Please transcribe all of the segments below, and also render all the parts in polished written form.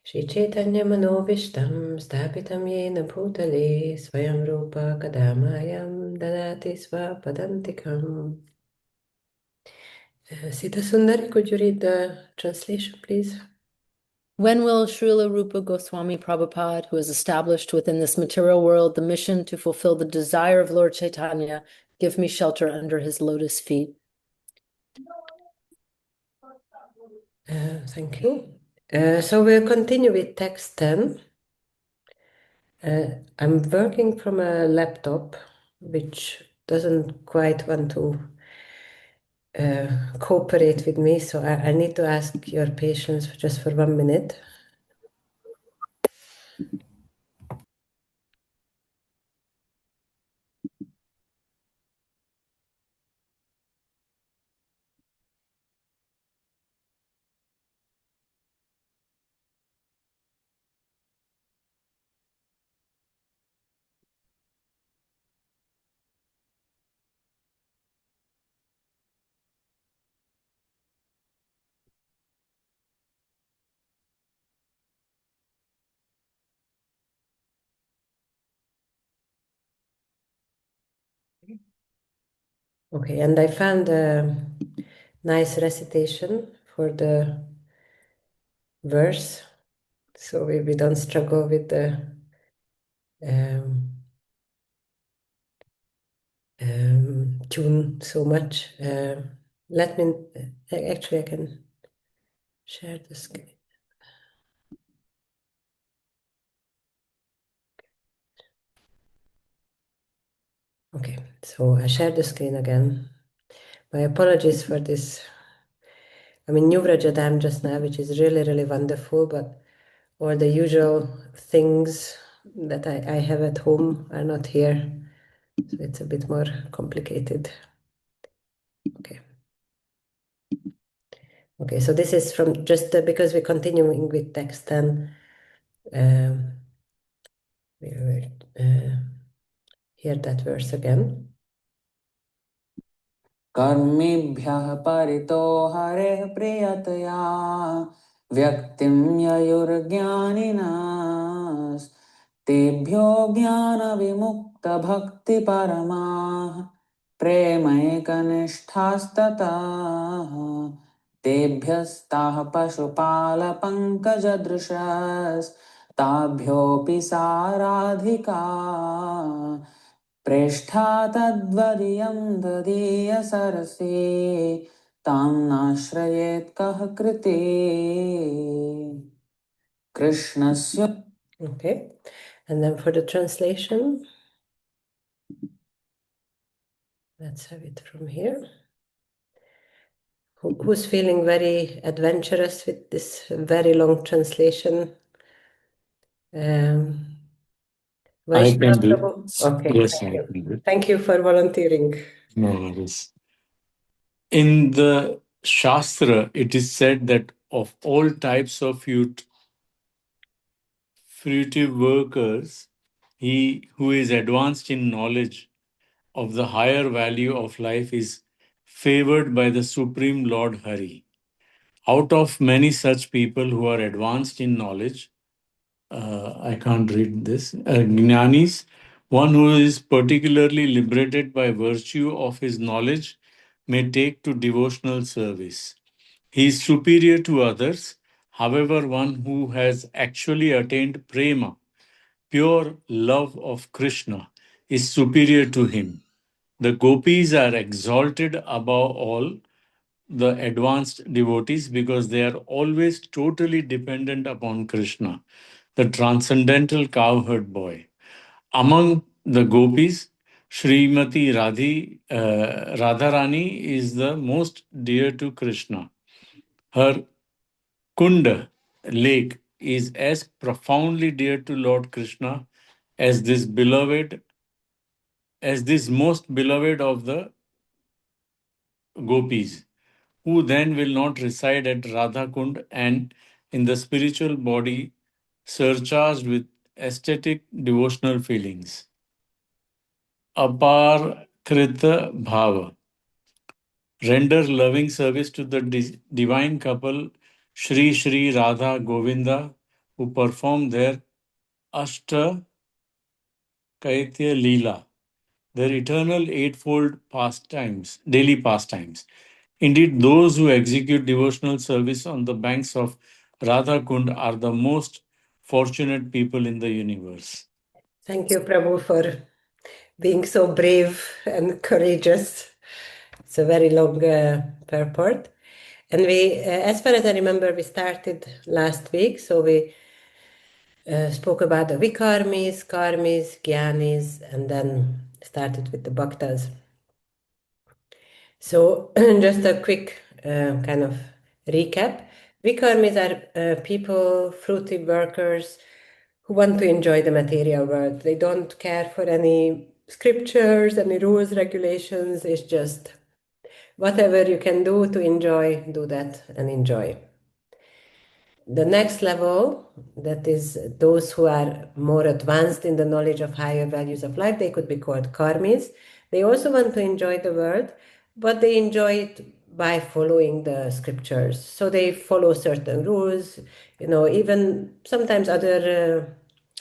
Shri Chaitanya Manobishtam Sthapitam Yena Bhutale Swayam Rupa Kadamayam Dadati Swapadantikam. Sita Sundari, could you read the translation, please? When will Srila Rupa Goswami Prabhupada, who has established within this material world the mission to fulfill the desire of Lord Chaitanya, give me shelter under his lotus feet? Thank you. So we'll continue with text 10. I'm working from a laptop which doesn't quite want to cooperate with me, so I need to ask your patience just for 1 minute. Okay, and I found a nice recitation for the verse, so we don't struggle with the tune so much. Let me, actually I can share the screen. Okay, so I share the screen again. My apologies for this. I mean, Nuvrajadam just now, which is really, really wonderful, but all the usual things that I have at home are not here. So it's a bit more complicated. Okay. Okay, so this is from just because we're continuing with text 10. We will hear that verse again. कर्मेभ्यः परितो हरेः प्रियतया व्यक्तिं ययुर्ज्ञानिनास् तेभ्यो ज्ञानविमुक्तभक्तिपरमाः प्रेमैकनिष्ठास्ततः तेभ्यस्ताः पशुपालपङ्कजदृशस्ताभ्योऽपि साराधिका प्रेष्ठा तद्वदीयं ददीयसरसि तां नाश्रयेत् कः कृते कृष्णस्य. Okay, and then for the translation, let's have it from here. Who's feeling very adventurous with this very long translation? I can do. Prabhu? Okay, Yes, thank I you. can do. Thank you for volunteering. No worries. In the Shastra, it is said that of all types of fruitive workers, he who is advanced in knowledge of the higher value of life is favored by the Supreme Lord Hari. Out of many such people who are advanced in knowledge, I can't read this, Jnanis, one who is particularly liberated by virtue of his knowledge may take to devotional service. He is superior to others. However, one who has actually attained prema, pure love of Krishna, is superior to him. The gopis are exalted above all the advanced devotees because they are always totally dependent upon Krishna, the transcendental cowherd boy. Among the gopis, Srimati Radharani is the most dear to Krishna. Her Kunda lake is as profoundly dear to Lord Krishna as this most beloved of the gopis, who then will not reside at Radha Kund and in the spiritual body surcharged with aesthetic devotional feelings. Apar Krita Bhava. Render loving service to the divine couple Shri Shri Radha Govinda, who perform their Ashta Kaitya Leela, their eternal eightfold pastimes, daily pastimes. Indeed, those who execute devotional service on the banks of Radha Kund are the most fortunate people in the universe. Thank you, Prabhu, for being so brave and courageous. It's a very long purport. And we, as far as I remember, we started last week, so we spoke about the Vikarmis, Karmis, Gyanis, and then started with the Bhaktas. So just a quick kind of recap. Vikarmis are people, fruity workers who want to enjoy the material world. They don't care for any scriptures, any rules, regulations. It's just whatever you can do to enjoy, do that and enjoy. The next level, that is those who are more advanced in the knowledge of higher values of life, they could be called karmis. They also want to enjoy the world, but they enjoy it by following the scriptures. So they follow certain rules, even sometimes other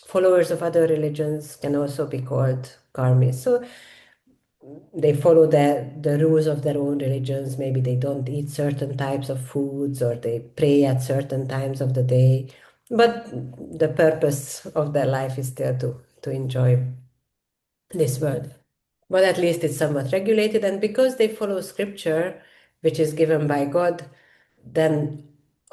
followers of other religions can also be called karmis. So they follow the rules of their own religions. Maybe they don't eat certain types of foods or they pray at certain times of the day. But the purpose of their life is still to enjoy this world. But at least it's somewhat regulated. And because they follow scripture, which is given by God, then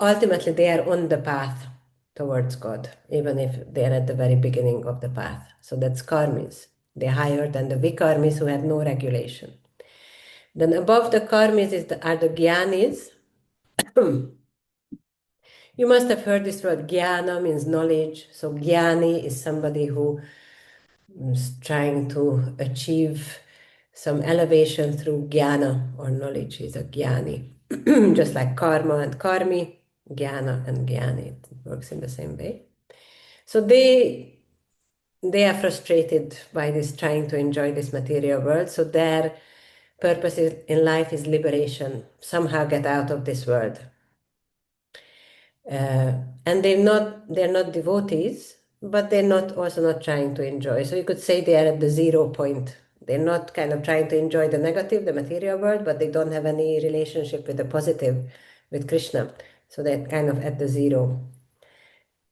ultimately they are on the path towards God, even if they are at the very beginning of the path. So that's karmis. They're higher than the vikarmis who have no regulation. Then above the karmis are the gyanis. You must have heard this word. Jnana means knowledge. So jnani is somebody who is trying to achieve some elevation through jnana or knowledge. Is a jnani. Just like karma and karmi, jnana and jnani. It works in the same way. So they are frustrated by this trying to enjoy this material world. So their purpose in life is liberation, somehow get out of this world. And they're not devotees, but they're not also not trying to enjoy. So you could say they are at the 0 point. They're not kind of trying to enjoy the negative, the material world, but they don't have any relationship with the positive, with Krishna. So they're kind of at the 0.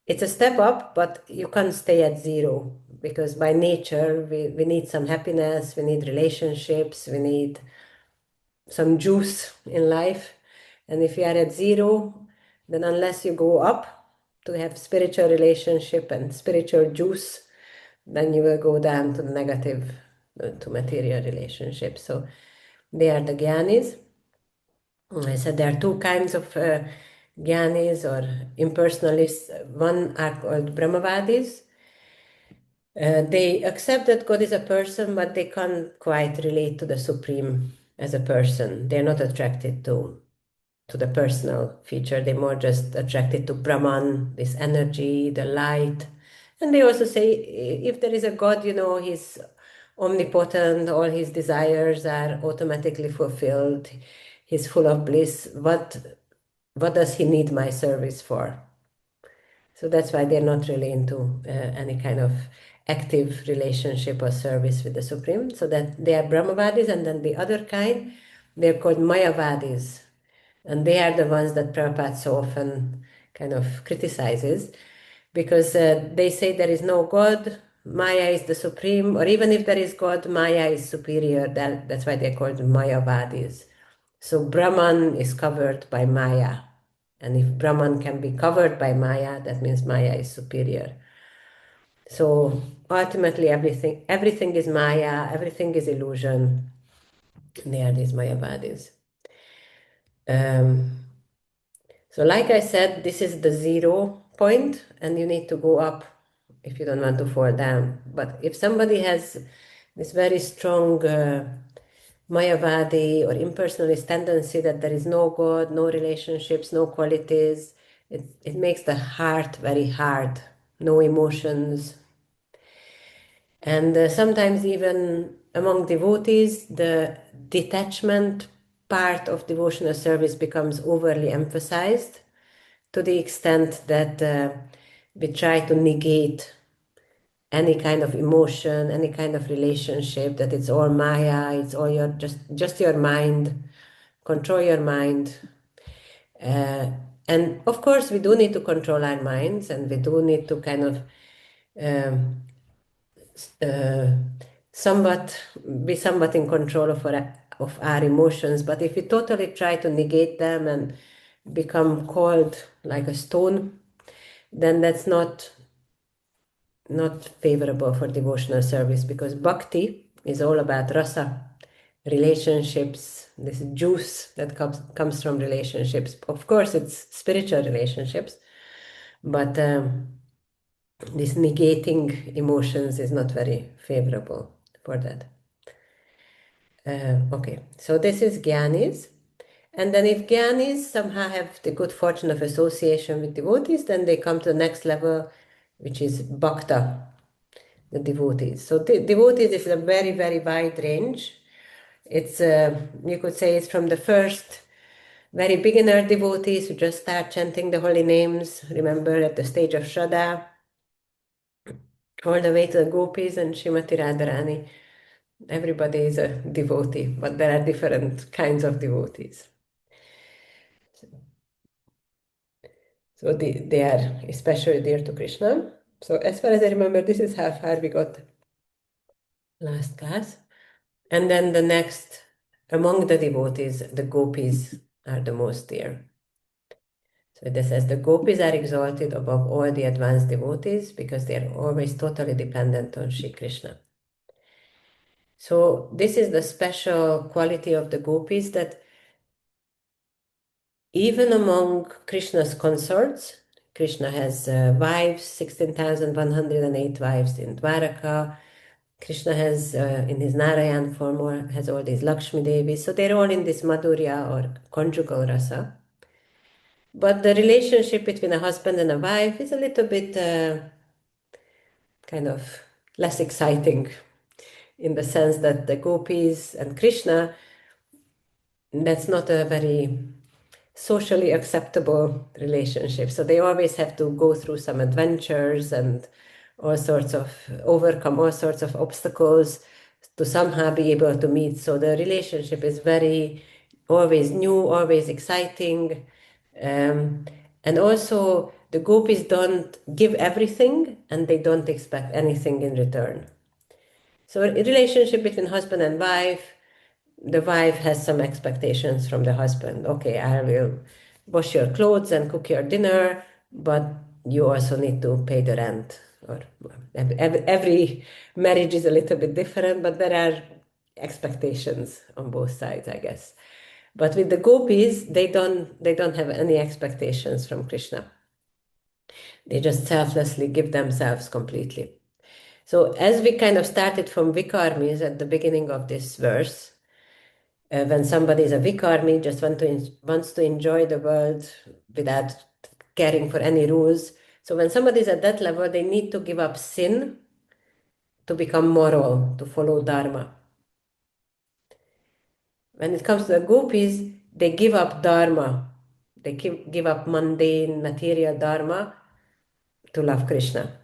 It's a step up, but you can't stay at 0 because by nature we need some happiness, we need relationships, we need some juice in life. And if you are at 0, then unless you go up to have spiritual relationship and spiritual juice, then you will go down to the negative, to material relationships. So they are the jnanis. I said there are two kinds of jnanis or impersonalists. One are called Brahmavadis. They accept that God is a person, but they can't quite relate to the Supreme as a person. They're not attracted to the personal feature. They're more just attracted to Brahman, this energy, the light. And they also say if there is a God, he's omnipotent, all his desires are automatically fulfilled, he's full of bliss. What does he need my service for? So that's why they're not really into any kind of active relationship or service with the Supreme. So that they are Brahmavadis, and then the other kind, they're called Mayavadis. And they are the ones that Prabhupada so often kind of criticizes because they say there is no God, Maya is the Supreme, or even if there is God, Maya is superior. That's why they're called Mayavadis. So Brahman is covered by Maya. And if Brahman can be covered by Maya, that means Maya is superior. So ultimately, everything is Maya, everything is illusion. They are these Mayavadis. So like I said, this is the 0 point, and you need to go up if you don't want to fall down. But if somebody has this very strong Mayavadi or impersonalist tendency that there is no God, no relationships, no qualities, it makes the heart very hard, no emotions. And sometimes even among devotees, the detachment part of devotional service becomes overly emphasized to the extent that we try to negate any kind of emotion, any kind of relationship, that it's all Maya, it's all your just your mind, control your mind. And of course, we do need to control our minds, and we do need to kind of um, uh, somewhat be somewhat in control of our emotions. But if we totally try to negate them and become cold like a stone, then that's not favorable for devotional service, because bhakti is all about rasa, relationships, this juice that comes from relationships. Of course, it's spiritual relationships, but this negating emotions is not very favorable for that. Okay, so this is Gyanis. And then if Gyanis somehow have the good fortune of association with devotees, then they come to the next level, which is Bhakta, the devotees. So devotees is a very, very wide range. It's, you could say it's from the first very beginner devotees who just start chanting the holy names, remember at the stage of Shraddha, all the way to the gopis and Srimati Radharani. Everybody is a devotee, but there are different kinds of devotees. So they are especially dear to Krishna. So as far as I remember, this is how far we got last class. And then the next, among the devotees, the gopis are the most dear. So this says the gopis are exalted above all the advanced devotees because they are always totally dependent on Shri Krishna. So this is the special quality of the gopis, that even among Krishna's consorts, Krishna has wives, 16,108 wives in Dwaraka. Krishna has, in his Narayan form, has all these Lakshmi Devis. So they're all in this Madhurya or conjugal rasa. But the relationship between a husband and a wife is a little bit kind of less exciting, in the sense that the gopis and Krishna, that's not a very socially acceptable relationship. So they always have to go through some adventures and overcome all sorts of obstacles to somehow be able to meet. So the relationship is very, always new, always exciting. And also the gopis don't give everything and they don't expect anything in return. So a relationship between husband and wife, the wife has some expectations from the husband. Okay, I will wash your clothes and cook your dinner, but you also need to pay the rent. Or every marriage is a little bit different, but there are expectations on both sides, I guess. But with the gopis, they don't have any expectations from Krishna. They just selflessly give themselves completely. So as we kind of started from Vikarmis at the beginning of this verse, when somebody is a Vikarmi, just wants to enjoy the world without caring for any rules. So when somebody is at that level, they need to give up sin to become moral, to follow Dharma. When it comes to the gopis, they give up Dharma. They give up mundane, material Dharma to love Krishna.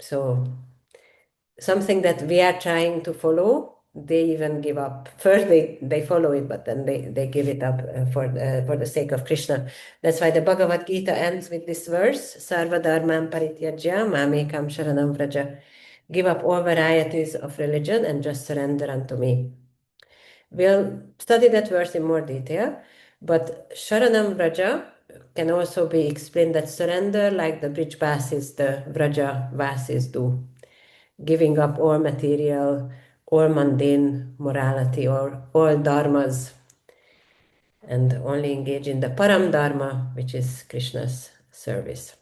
So something that we are trying to follow, they even give up. First, they follow it, but then they give it up for the sake of Krishna. That's why the Bhagavad Gita ends with this verse: Sarva dharmam parityajya mamekam sharanam vraja. Give up all varieties of religion and just surrender unto me. We'll study that verse in more detail, but sharanam vraja can also be explained that surrender, like the Brij Vasis, the Vraja Vasis do, giving up all material, all mundane morality, or all dharmas, and only engage in the param dharma, which is Krishna's service.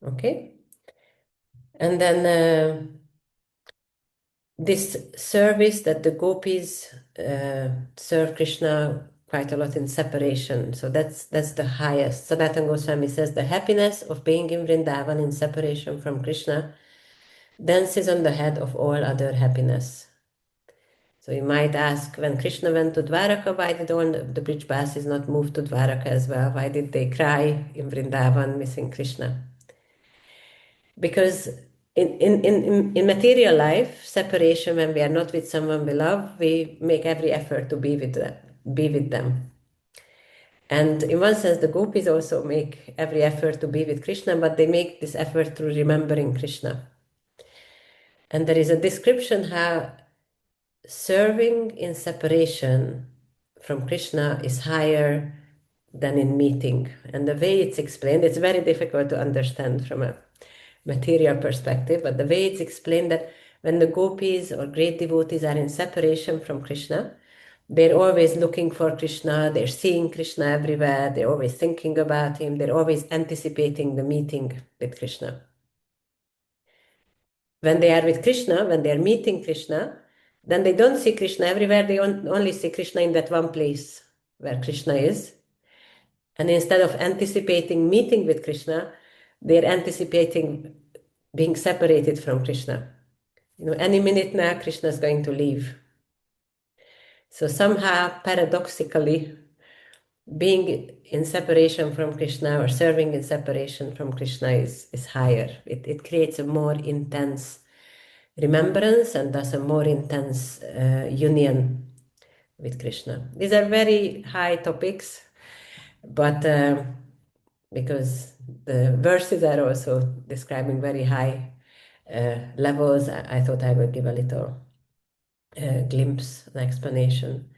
Okay, and then this service that the gopis serve Krishna quite a lot in separation. So that's the highest. Sanatana Goswami says the happiness of being in Vrindavan in separation from Krishna dances on the head of all other happiness. So you might ask, when Krishna went to Dwaraka, why did all the Brij Basis not move to Dwaraka as well? Why did they cry in Vrindavan missing Krishna? Because in material life, separation, when we are not with someone we love, we make every effort to be with them. And in one sense, the gopis also make every effort to be with Krishna, but they make this effort through remembering Krishna. And there is a description how serving in separation from Krishna is higher than in meeting. And the way it's explained, it's very difficult to understand from a material perspective, but the way it's explained that when the gopis or great devotees are in separation from Krishna, they're always looking for Krishna, they're seeing Krishna everywhere, they're always thinking about him, they're always anticipating the meeting with Krishna. When they are with Krishna, when they're meeting Krishna, then they don't see Krishna everywhere, they only see Krishna in that one place where Krishna is. And instead of anticipating meeting with Krishna, they're anticipating being separated from Krishna. Any minute now, Krishna is going to leave. So somehow, paradoxically, being in separation from Krishna or serving in separation from Krishna is higher. It creates a more intense remembrance and thus a more intense union with Krishna. These are very high topics, but because the verses are also describing very high levels, I thought I would give a little glimpse, an explanation.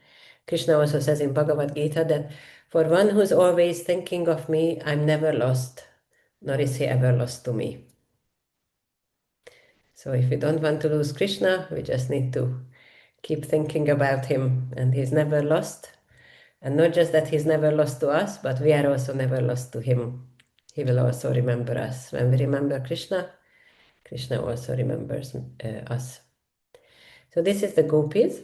Krishna also says in Bhagavad Gita that for one who's always thinking of me, I'm never lost, nor is he ever lost to me. So if we don't want to lose Krishna, we just need to keep thinking about him, and he's never lost. And not just that he's never lost to us, but we are also never lost to him. He will also remember us. When we remember Krishna, Krishna also remembers us. So this is the gopis.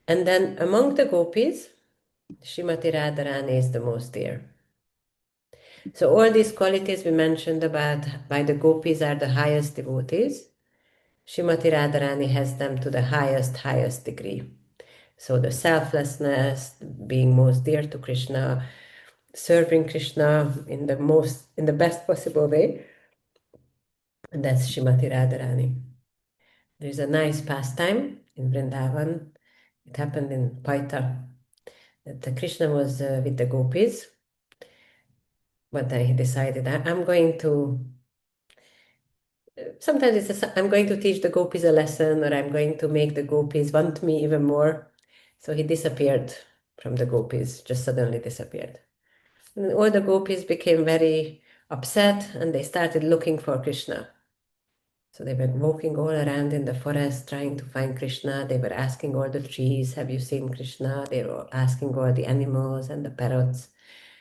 And then among the gopis, Srimati Radharani is the most dear. So all these qualities we mentioned about by the gopis are the highest devotees. Srimati Radharani has them to the highest degree. So the selflessness, being most dear to Krishna, serving Krishna in the best possible way. And that's Srimati Radharani. There's a nice pastime in Vrindavan. It happened in Paita. That Krishna was with the gopis. But then he decided, I'm going to, sometimes I'm going to teach the gopis a lesson, or I'm going to make the gopis want me even more. So he disappeared from the gopis, just suddenly disappeared. And all the gopis became very upset and they started looking for Krishna. So they were walking all around in the forest trying to find Krishna. They were asking all the trees, have you seen Krishna? They were asking all the animals and the parrots,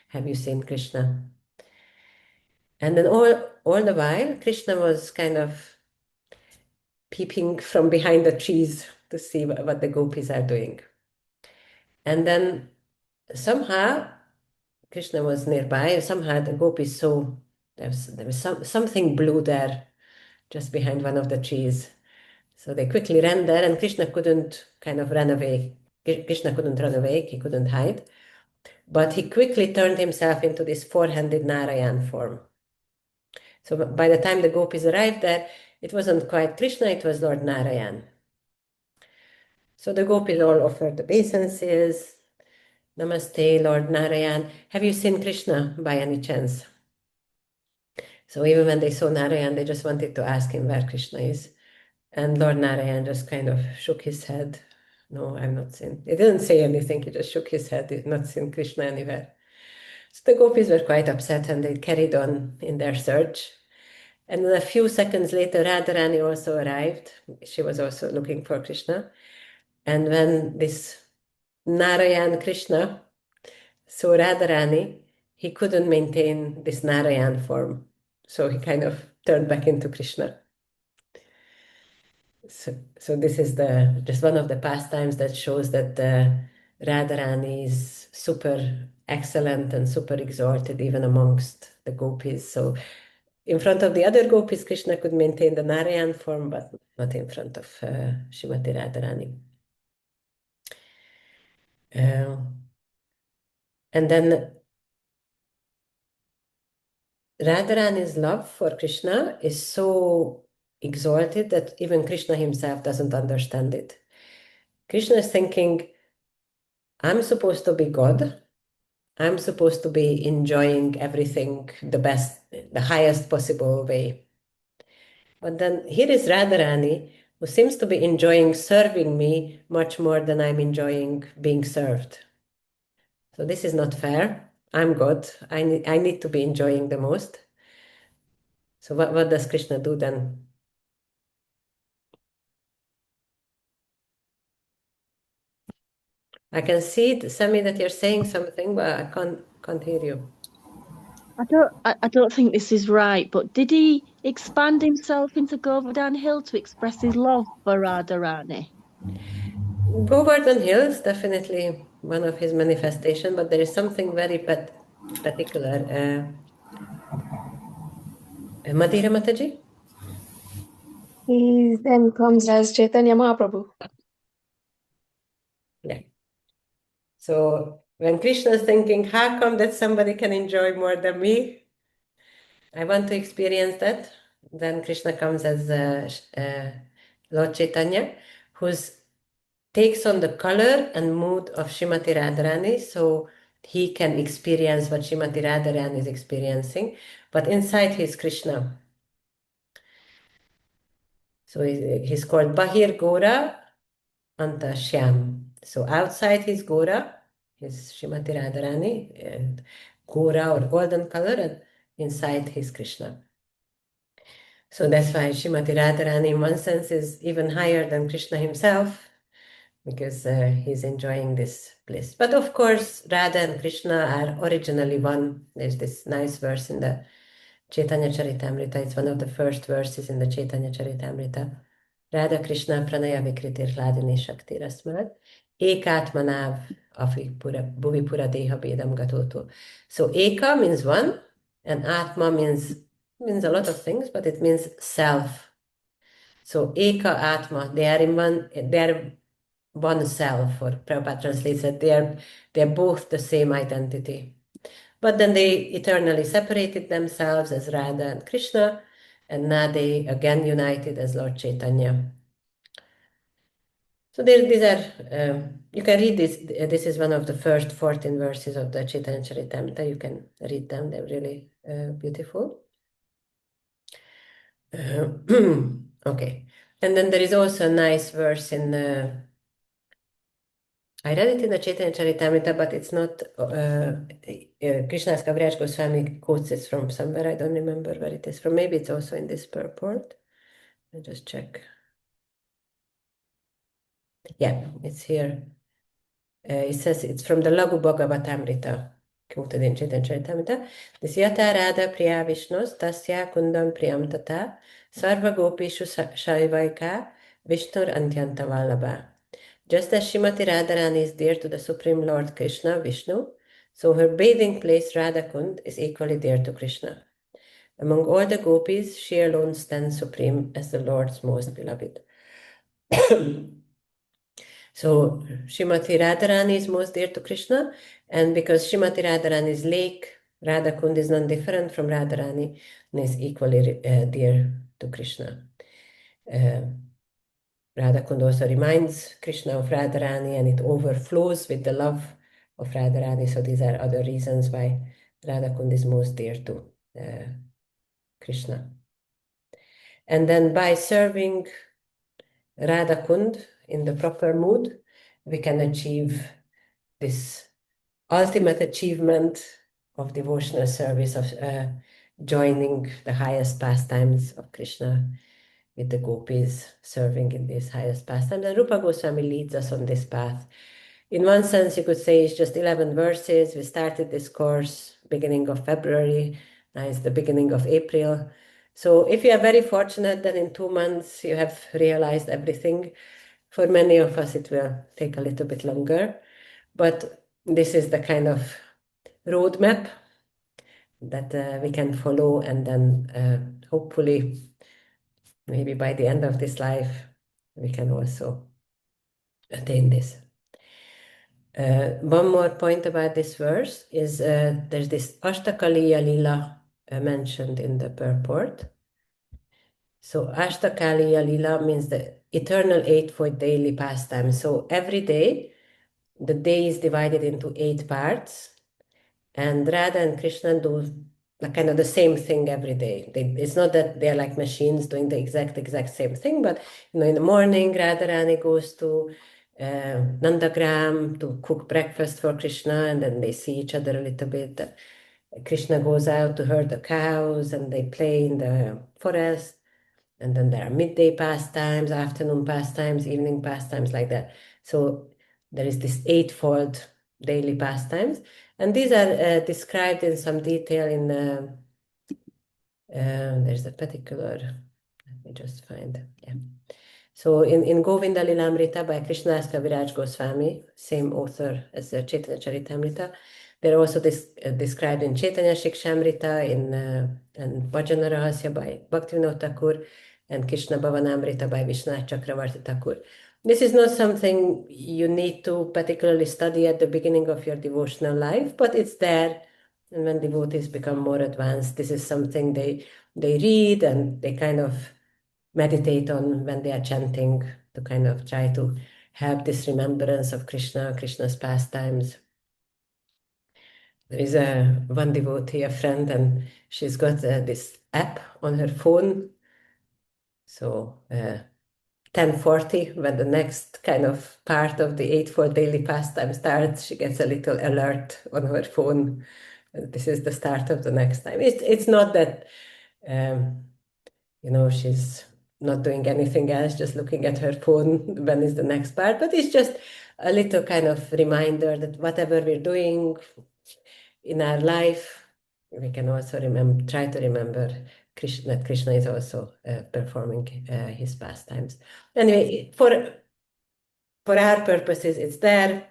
have you seen Krishna? And then all the while, Krishna was kind of peeping from behind the trees to see what the gopis are doing. And then somehow Krishna was nearby. Somehow the gopis saw there was something blue there just behind one of the trees. So they quickly ran there, and Krishna couldn't kind of run away. Krishna couldn't run away, he couldn't hide. But he quickly turned himself into this four-handed Narayan form. So by the time the gopis arrived there, it wasn't quite Krishna, it was Lord Narayan. So the gopis all offered obeisances. Namaste, Lord Narayan. Have you seen Krishna by any chance? So even when they saw Narayan, they just wanted to ask him where Krishna is. And Lord Narayan just kind of shook his head. No, I've not seen. He didn't say anything, he just shook his head. He's not seen Krishna anywhere. So the gopis were quite upset and they carried on in their search. And then a few seconds later, Radharani also arrived. She was also looking for Krishna. And when this Narayan Krishna saw Radharani, he couldn't maintain this Narayan form. So he kind of turned back into Krishna. So this is just one of the pastimes that shows that Radharani is super excellent and super exalted even amongst the gopis. So in front of the other gopis, Krishna could maintain the Narayan form, but not in front of Srimati Radharani. Uh, and then Radharani's love for Krishna is so exalted that even Krishna himself doesn't understand it. Krishna is thinking, I'm supposed to be God. I'm supposed to be enjoying everything the best, the highest possible way. But then here is Radharani, who seems to be enjoying serving me much more than I'm enjoying being served. So this is not fair. I'm God. I need to be enjoying the most. So what does Krishna do then? I can see, Sami, that you're saying something, but I can't hear you. I don't think this is right, but did he expand himself into Govardhan Hill to express his love for Radharani? Govardhan Hill is definitely one of his manifestation, but there is something very particular. Madhira Mataji? He then comes as Chaitanya Mahaprabhu. Yeah. So when Krishna is thinking, how come that somebody can enjoy more than me? I want to experience that. Then Krishna comes as Lord Chaitanya, who takes on the color and mood of Srimati Radharani, so he can experience what Srimati Radharani is experiencing, but inside he's Krishna. So he's called Bahir Gora Anta Shyam. So outside he's Gora, he's Srimati Radharani, and Gora or golden color, and inside he's Krishna. So that's why Srimati Radharani, in one sense, is even higher than Krishna himself, because he's enjoying this bliss. But of course, Radha and Krishna are originally one. There's this nice verse in the Chaitanya Charitamrita. It's one of the first verses in the Chaitanya Charitamrita. Radha Krishna Pranaya Vikritir Hladini Shakti Rasmat Ekatmanav Afi Bhuvi Pura Deha Bedam Gatoto. So Eka means one, and Atma means a lot of things, but it means self. So Eka Atma, they are one self, or Prabhupada translates that they're both the same identity. But then they eternally separated themselves as Radha and Krishna, and now they again united as Lord Chaitanya. So these are, you can read this. This is one of the first 14 verses of the Chaitanya Charitamrita. You can read them, they're really beautiful. Okay. And then there is also a nice verse in I read it in the Chaitanya Charitamrita, but it's not Krishna's Kaviraj Goswami quotes it from somewhere. I don't remember where it is from. Maybe it's also in this purport. I'll just check. Yeah, it's here. It says it's from the Lagu Bhagavatamrita, quoted in Chaitanya Charitamrita. This Yata Radha Priya Vishnos Tasya Kundam Priyam Tata Sarva Gopishu Shaivaika Vishnur Antyanta Vallabha. Just as Srimati Radharani is dear to the Supreme Lord Krishna, Vishnu, so her bathing place Radhakund is equally dear to Krishna. Among all the gopis, she alone stands supreme as the Lord's most beloved. So Srimati Radharani is most dear to Krishna, and because Srimati Radharani's lake, Radhakund, is non-different from Radharani and is equally dear to Krishna. Radhakund also reminds Krishna of Radharani, and it overflows with the love of Radharani. So these are other reasons why Radhakund is most dear to Krishna. And then by serving Radhakund in the proper mood, we can achieve this ultimate achievement of devotional service, of joining the highest pastimes of Krishna with the gopis, serving in these highest pastimes. And Rupa Goswami leads us on this path. In one sense, you could say it's just 11 verses. We started this course beginning of February. Now it's the beginning of April. So if you are very fortunate that in 2 months you have realized everything, for many of us it will take a little bit longer. But this is the kind of roadmap that we can follow, and then hopefully, maybe by the end of this life, we can also attain this. One more point about this verse is there's this Ashtakaliya Lila mentioned in the purport. So Ashtakaliya Lila means the eternal eightfold daily pastime. So every day, the day is divided into 8 parts, and Radha and Krishna do like kind of the same thing every day. It's not that they're like machines doing the exact same thing, but in the morning, Radharani goes to Nandagram to cook breakfast for Krishna, and then they see each other a little bit. Krishna goes out to herd the cows, and they play in the forest. And then there are midday pastimes, afternoon pastimes, evening pastimes, like that. So there is this eightfold daily pastimes. And these are described in some detail in, there's a particular, let me just find, yeah. So in Govinda Lilamrita by Krishnadas Kaviraj Goswami, same author as Chaitanya Charitamrita, they're also described in Chaitanya Shikshamrita, and Bhajana Rahasya by Bhaktivinoda Thakur, and Krishna Bhavanamrita by Vishwanath Chakravarti Thakur. This is not something you need to particularly study at the beginning of your devotional life, but it's there. And when devotees become more advanced, this is something they read and they kind of meditate on when they are chanting to kind of try to have this remembrance of Krishna, Krishna's pastimes. There is one devotee, a friend, and she's got this app on her phone. So 10:40, when the next kind of part of the Eightfold Daily Pastime starts, she gets a little alert on her phone. This is the start of the next time. It's not that, she's not doing anything else, just looking at her phone, when is the next part, but it's just a little kind of reminder that whatever we're doing in our life, we can also try to remember Krishna, that Krishna is also performing his pastimes. Anyway, for our purposes, it's there,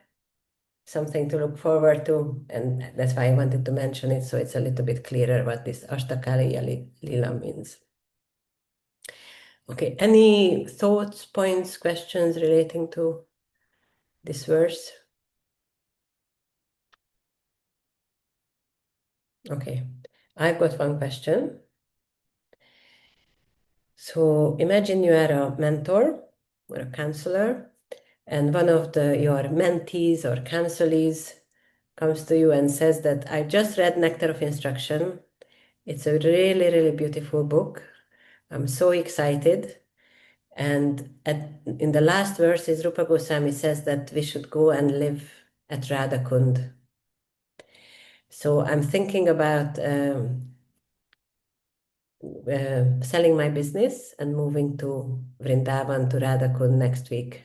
something to look forward to, and that's why I wanted to mention it, so it's a little bit clearer what this Ashtakaliya Lila means. Okay, any thoughts, points, questions relating to this verse? Okay, I've got one question. So imagine you are a mentor or a counselor, and one of your mentees or counselees comes to you and says that I just read Nectar of Instruction. It's a really, really beautiful book. I'm so excited. And in the last verses, Rupa Goswami says that we should go and live at Radhakund. So I'm thinking about selling my business and moving to Vrindavan, to Radhakund next week.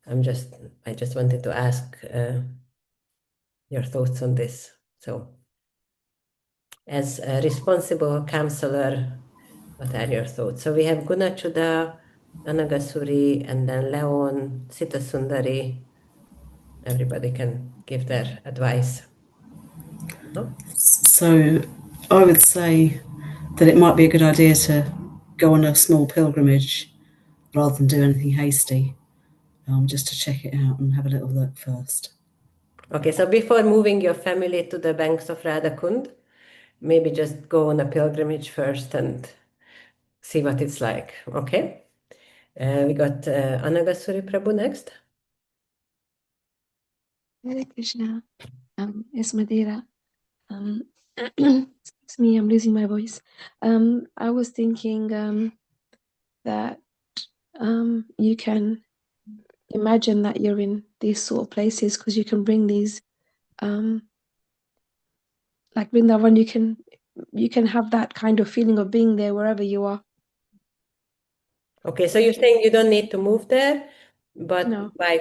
I just wanted to ask your thoughts on this. So, as a responsible counselor, what are your thoughts? So we have Gunachuda, Anagasuri, and then Leon, Sita Sundari. Everybody can give their advice. No? So I would say that it might be a good idea to go on a small pilgrimage rather than do anything hasty, just to check it out and have a little look first. Okay, so before moving your family to the banks of Radhakund, maybe just go on a pilgrimage first and see what it's like. Okay? We got Anagasuri Prabhu next. Hare Krishna. It's Madeira. Excuse me, I'm losing my voice. I was thinking that you can imagine that you're in these sort of places because you can bring these, like Vrindavan, you can have that kind of feeling of being there wherever you are. Okay, so you're saying you don't need to move there, but No. by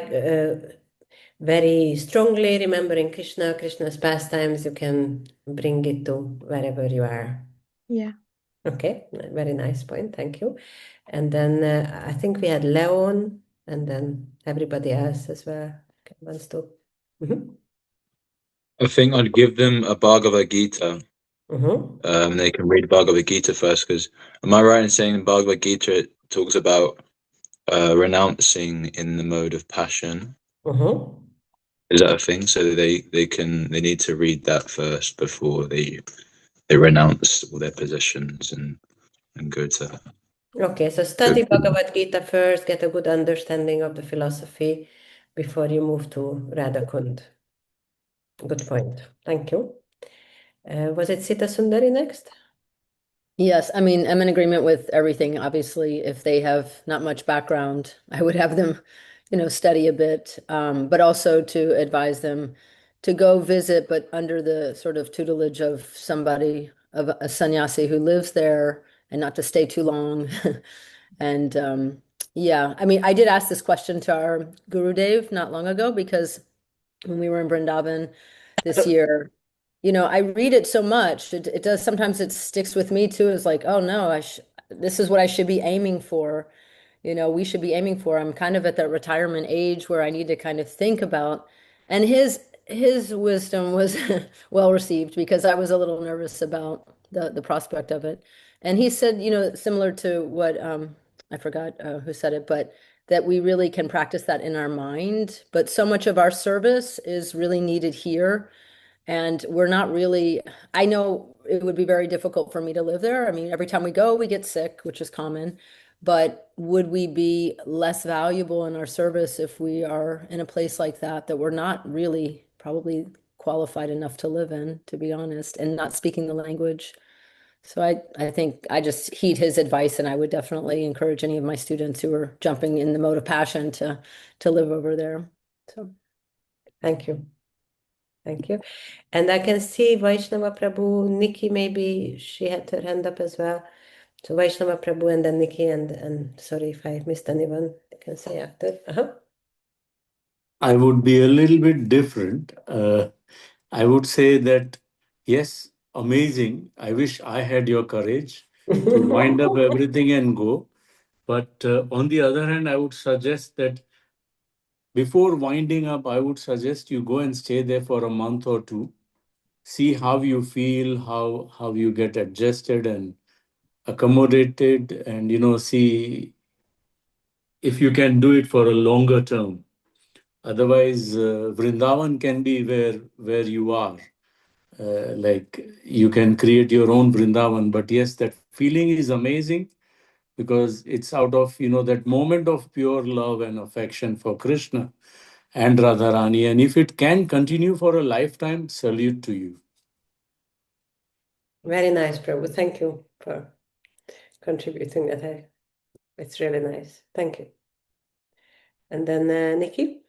very strongly remembering Krishna, Krishna's pastimes, you can bring it to wherever you are. Yeah. Okay, very nice point. Thank you. And then I think we had Leon, and then everybody else as well wants to. I think I'd give them a Bhagavad Gita. Mm-hmm. They can read Bhagavad Gita first, because am I right in saying Bhagavad Gita talks about renouncing in the mode of passion? Mm-hmm. Is that a thing? So they need to read that first before they renounce all their positions and go to. Okay, so study Bhagavad Gita first, get a good understanding of the philosophy before you move to Radhakund. Good point. Thank you. Was it Sita Sundari next? Yes, I mean, I'm in agreement with everything. Obviously, if they have not much background, I would have them, study a bit, but also to advise them to go visit, but under the sort of tutelage of somebody, of a sannyasi who lives there, and not to stay too long. And yeah, I mean, I did ask this question to our Gurudev not long ago, because when we were in Vrindavan this year, I read it so much. It does, sometimes it sticks with me too. It's like, oh no, this is what I should be aiming for. We should be aiming for. I'm kind of at that retirement age where I need to kind of think about, and his wisdom was well received, because I was a little nervous about the prospect of it. And he said, similar to what I forgot who said it, but that we really can practice that in our mind. But so much of our service is really needed here. And we're not really, I know it would be very difficult for me to live there. I mean, every time we go, we get sick, which is common. But would we be less valuable in our service if we are in a place like that we're not really probably qualified enough to live in, to be honest, and not speaking the language? So I think I just heed his advice, and I would definitely encourage any of my students who are jumping in the mode of passion to live over there. So Thank you. Thank you. And I can see Vaishnava Prabhu, Nikki, maybe she had her hand up as well. So Vaishnava Prabhu and then Nikki, and sorry if I missed anyone, you can say after. I would be a little bit different. I would say that, yes, amazing. I wish I had your courage to wind up everything and go. But on the other hand, I would suggest that before winding up, I would suggest you go and stay there for a month or two. See how you feel, how you get adjusted and accommodated, and see if you can do it for a longer term. Otherwise, Vrindavan can be where you are. Like you can create your own Vrindavan. But yes, that feeling is amazing because it's out of that moment of pure love and affection for Krishna and Radharani. And if it can continue for a lifetime, salute to you. Very nice, Prabhu. Thank you for contributing that. It's really nice. Thank you. And then Nikki?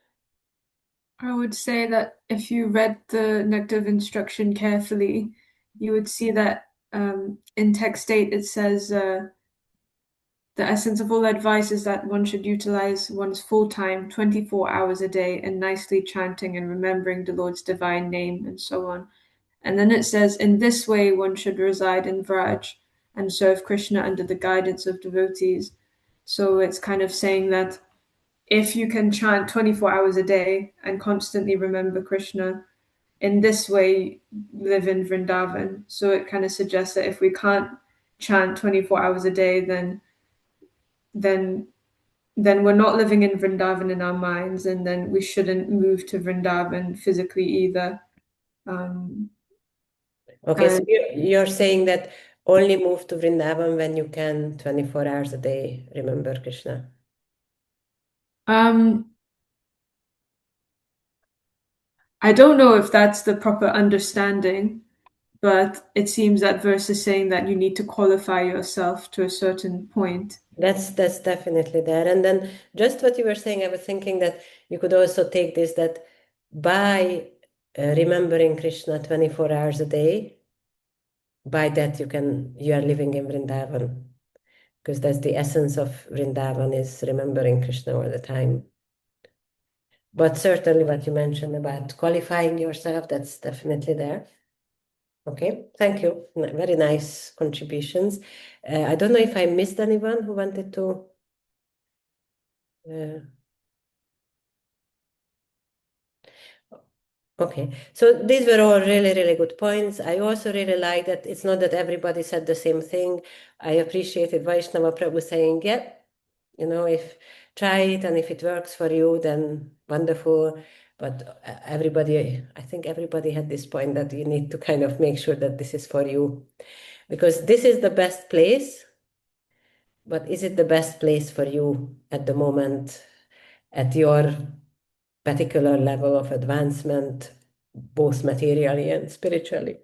I would say that if you read the Nectar of Instruction carefully, you would see that in text 8 it says the essence of all advice is that one should utilize one's full time, 24 hours a day, in nicely chanting and remembering the Lord's divine name and so on. And then it says, in this way one should reside in Vraj and serve Krishna under the guidance of devotees. So it's kind of saying that if you can chant 24 hours a day and constantly remember Krishna, in this way live in Vrindavan. So it kind of suggests that if we can't chant 24 hours a day, then we're not living in Vrindavan in our minds, and then we shouldn't move to Vrindavan physically either. Okay, so you're saying that only move to Vrindavan when you can 24 hours a day remember Krishna. I don't know if that's the proper understanding, but it seems that verse is saying that you need to qualify yourself to a certain point. That's definitely there. And then just what you were saying, I was thinking that you could also take this, that by remembering Krishna 24 hours a day, by that you are living in Vrindavan, because that's the essence of Vrindavan, is remembering Krishna all the time. But certainly what you mentioned about qualifying yourself, that's definitely there. Okay, thank you. Very nice contributions. I don't know if I missed anyone who wanted to. Okay, so these were all really, really good points. I also really like that it's not that everybody said the same thing. I appreciated Vaishnava Prabhu saying, yeah, If try it, and if it works for you, then wonderful. But I think everybody had this point that you need to kind of make sure that this is for you, because this is the best place. But is it the best place for you at the moment, at your particular level of advancement, both materially and spiritually?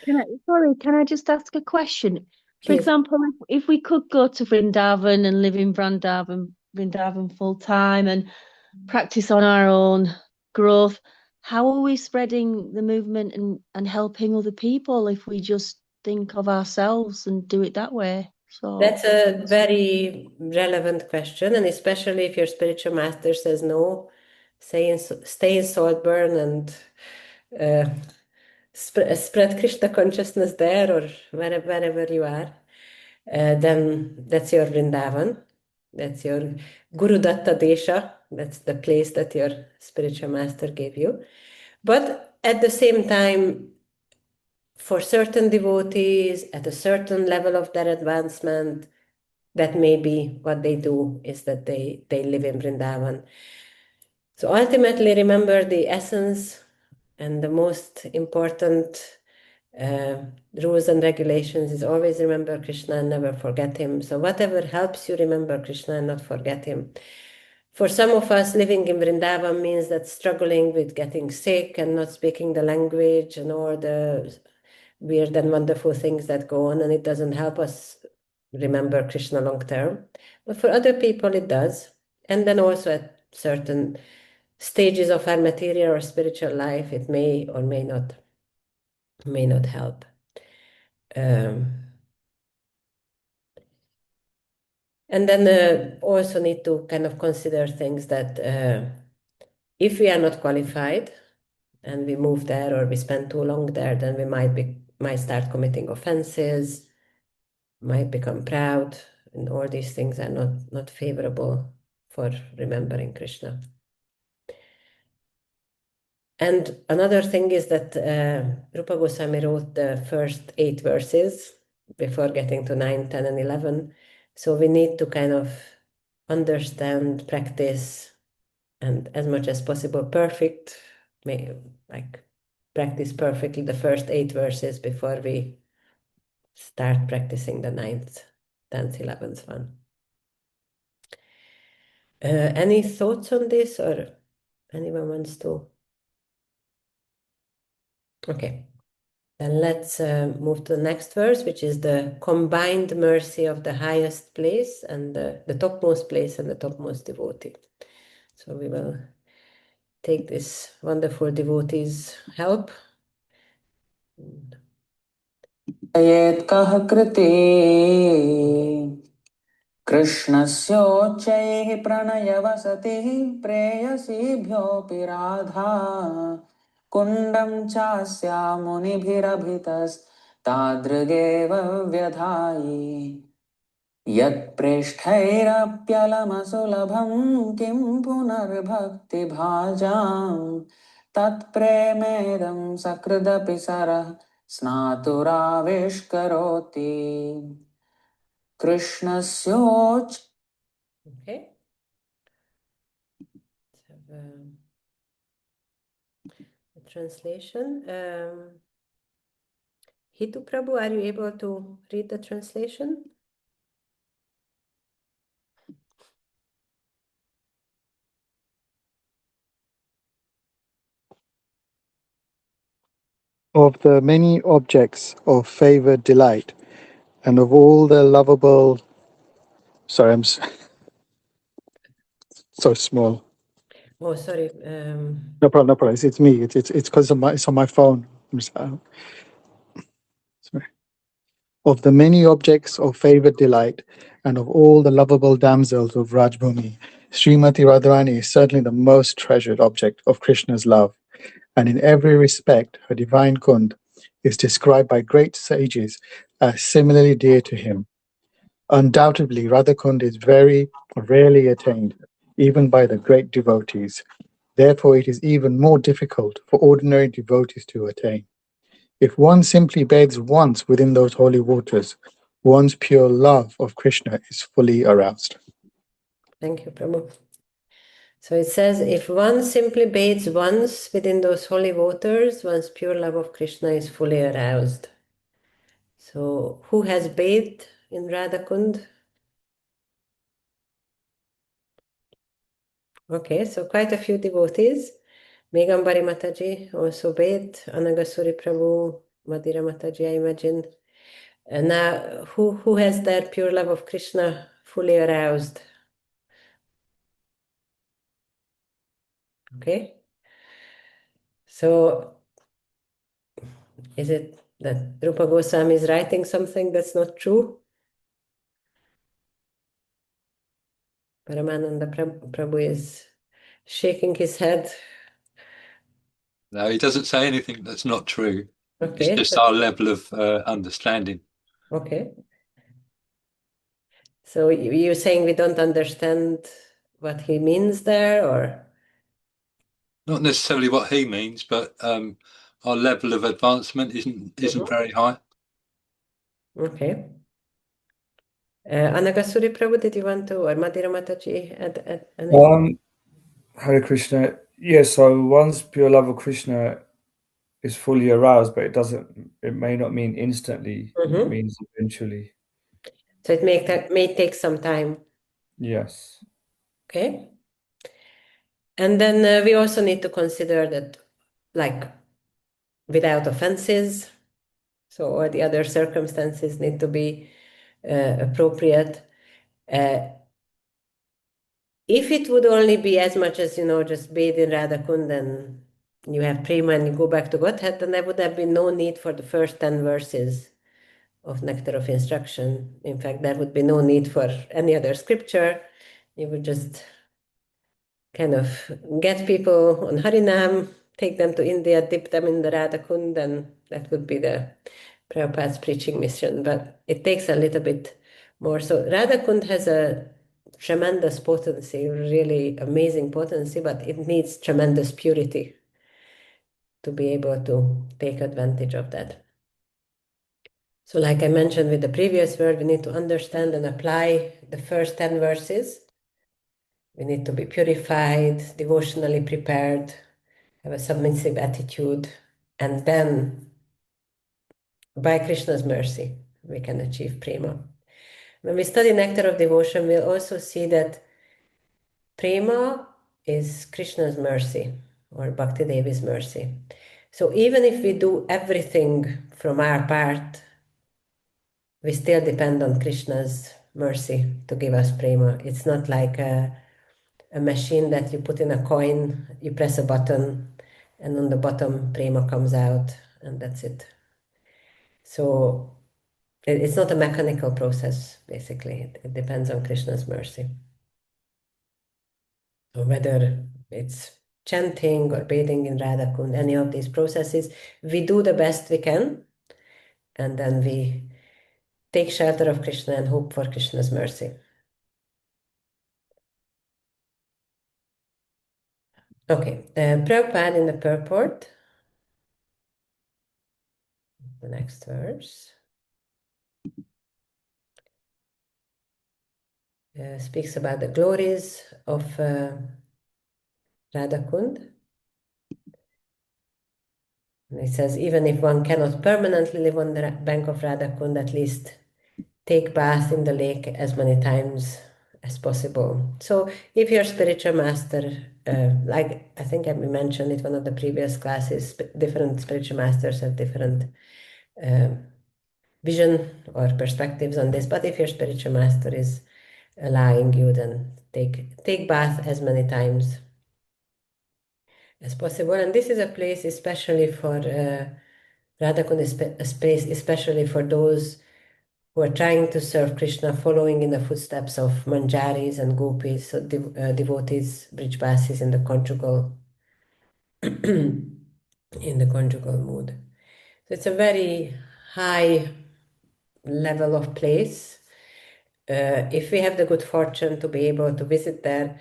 Can I just ask a question? For Please. example, if we could go to Vrindavan and live in Vrindavan full time and practice on our own growth, how are we spreading the movement and helping other people if we just think of ourselves and do it that way? So That's a very relevant question, and especially if your spiritual master says no, stay in Saltburn and spread Krishna consciousness there or wherever you are, then that's your Vrindavan. That's your Guru Datta Desha. That's the place that your spiritual master gave you. But at the same time, for certain devotees, at a certain level of their advancement, that may be what they do, is that they live in Vrindavan. So ultimately, remember the essence and the most important rules and regulations is always remember Krishna and never forget him. So whatever helps you remember Krishna and not forget him. For some of us, living in Vrindavan means that struggling with getting sick and not speaking the language and all the weird and wonderful things that go on, and it doesn't help us remember Krishna long term. But for other people, it does. And then also at certain stages of our material or spiritual life, it may or may not help. And then also need to kind of consider things that if we are not qualified and we move there or we spend too long there, then we might start committing offenses, might become proud, and all these things are not favorable for remembering Krishna. And another thing is that Rupa Goswami wrote the first 8 verses before getting to 9, 10, and 11. So we need to kind of understand, practice, and as much as possible practice perfectly the first 8 verses before we start practicing the 9th, 10th, 11th one. Any thoughts on this, or anyone wants to? Okay. Then let's move to the next verse, which is the combined mercy of the highest place and the topmost place and the topmost devotee. So we will take this wonderful devotee's help. यत्कः कृते कृष्णस्योच्चैः प्रणयवसतिः प्रेयसीभ्योऽपि राधा कुण्डं चास्या मुनिभिरभितस्तादृगेव व्यधायि यत्प्रेष्ठैरप्यलमसुलभं किं पुनर्भक्तिभाजां तत्प्रेमेदं सकृदपि सरः स्नातुराविष्करोति कृष्णस्योच्च Okay. So, the translation. Hitu Prabhu, are you able to read the translation? Of the many objects of favored delight, and of all the lovable. Sorry, I'm so small. Oh, sorry. No problem. No problem. It's me. It's because it's on my phone. Sorry. Of the many objects of favored delight, and of all the lovable damsels of Rajbhumi, Srimati Radharani is certainly the most treasured object of Krishna's love, and in every respect her divine kund is described by great sages as similarly dear to him. Undoubtedly, Radhakund is very rarely attained, even by the great devotees. Therefore, it is even more difficult for ordinary devotees to attain. If one simply bathes once within those holy waters, one's pure love of Krishna is fully aroused. Thank you, Prabhu. So it says, if one simply bathes once within those holy waters, one's pure love of Krishna is fully aroused. So who has bathed in Radhakund? Okay, so quite a few devotees. Megambari Mataji also bathed, Anagasuri Prabhu, Madhira Mataji, I imagine. And now, who has their pure love of Krishna fully aroused? Okay, so is it that Rupa Goswami is writing something that's not true? Paramananda Prabhu is shaking his head. No, he doesn't say anything that's not true. It's Okay, just our level of understanding. okay. So you're saying we don't understand what he means there, or? Not necessarily what he means, but our level of advancement isn't very high. Okay. Anagasuri Prabhu, did you want to, or Madhira Mataji add anything? Hare Krishna. Yes, so one's pure love of Krishna is fully aroused, but it may not mean instantly. It means eventually. So it may take some time. Yes. Okay. And then we also need to consider that, like, without offenses, so all the other circumstances need to be appropriate. If it would only be as much as, just bathe in Radhakund and you have prema and you go back to Godhead, then there would have been no need for the first 10 verses of Nectar of Instruction. In fact, there would be no need for any other scripture. You would just kind of get people on Harinam, take them to India, dip them in the Radhakund, and that would be the Prabhupada's preaching mission. But it takes a little bit more. So Radhakund has a tremendous potency, really amazing potency, but it needs tremendous purity to be able to take advantage of that. So like I mentioned with the previous word, we need to understand and apply the first 10 verses. We need to be purified, devotionally prepared, have a submissive attitude, and then by Krishna's mercy, we can achieve prema. When we study Nectar of Devotion, we'll also see that prema is Krishna's mercy or Bhakti Devi's mercy. So even if we do everything from our part, we still depend on Krishna's mercy to give us prema. It's not like a machine that you put in a coin, you press a button, and on the bottom prema comes out, and that's it. So it's not a mechanical process, basically. It depends on Krishna's mercy. So whether it's chanting or bathing in Radhakund, any of these processes, we do the best we can, and then we take shelter of Krishna and hope for Krishna's mercy. Okay, Prabhupada in the purport, the next verse, speaks about the glories of Radhakund. And it says, even if one cannot permanently live on the bank of Radhakund, at least take bath in the lake as many times as possible. So if your spiritual master, like I think I mentioned it one of the previous classes, different spiritual masters have different vision or perspectives on this, but if your spiritual master is allowing you, then take bath as many times as possible. And this is a place especially for Radhakund, a space especially for those who are trying to serve Krishna, following in the footsteps of manjaris and gopis, so devotees, brijbasis in the conjugal mood. So it's a very high level of place. If we have the good fortune to be able to visit there,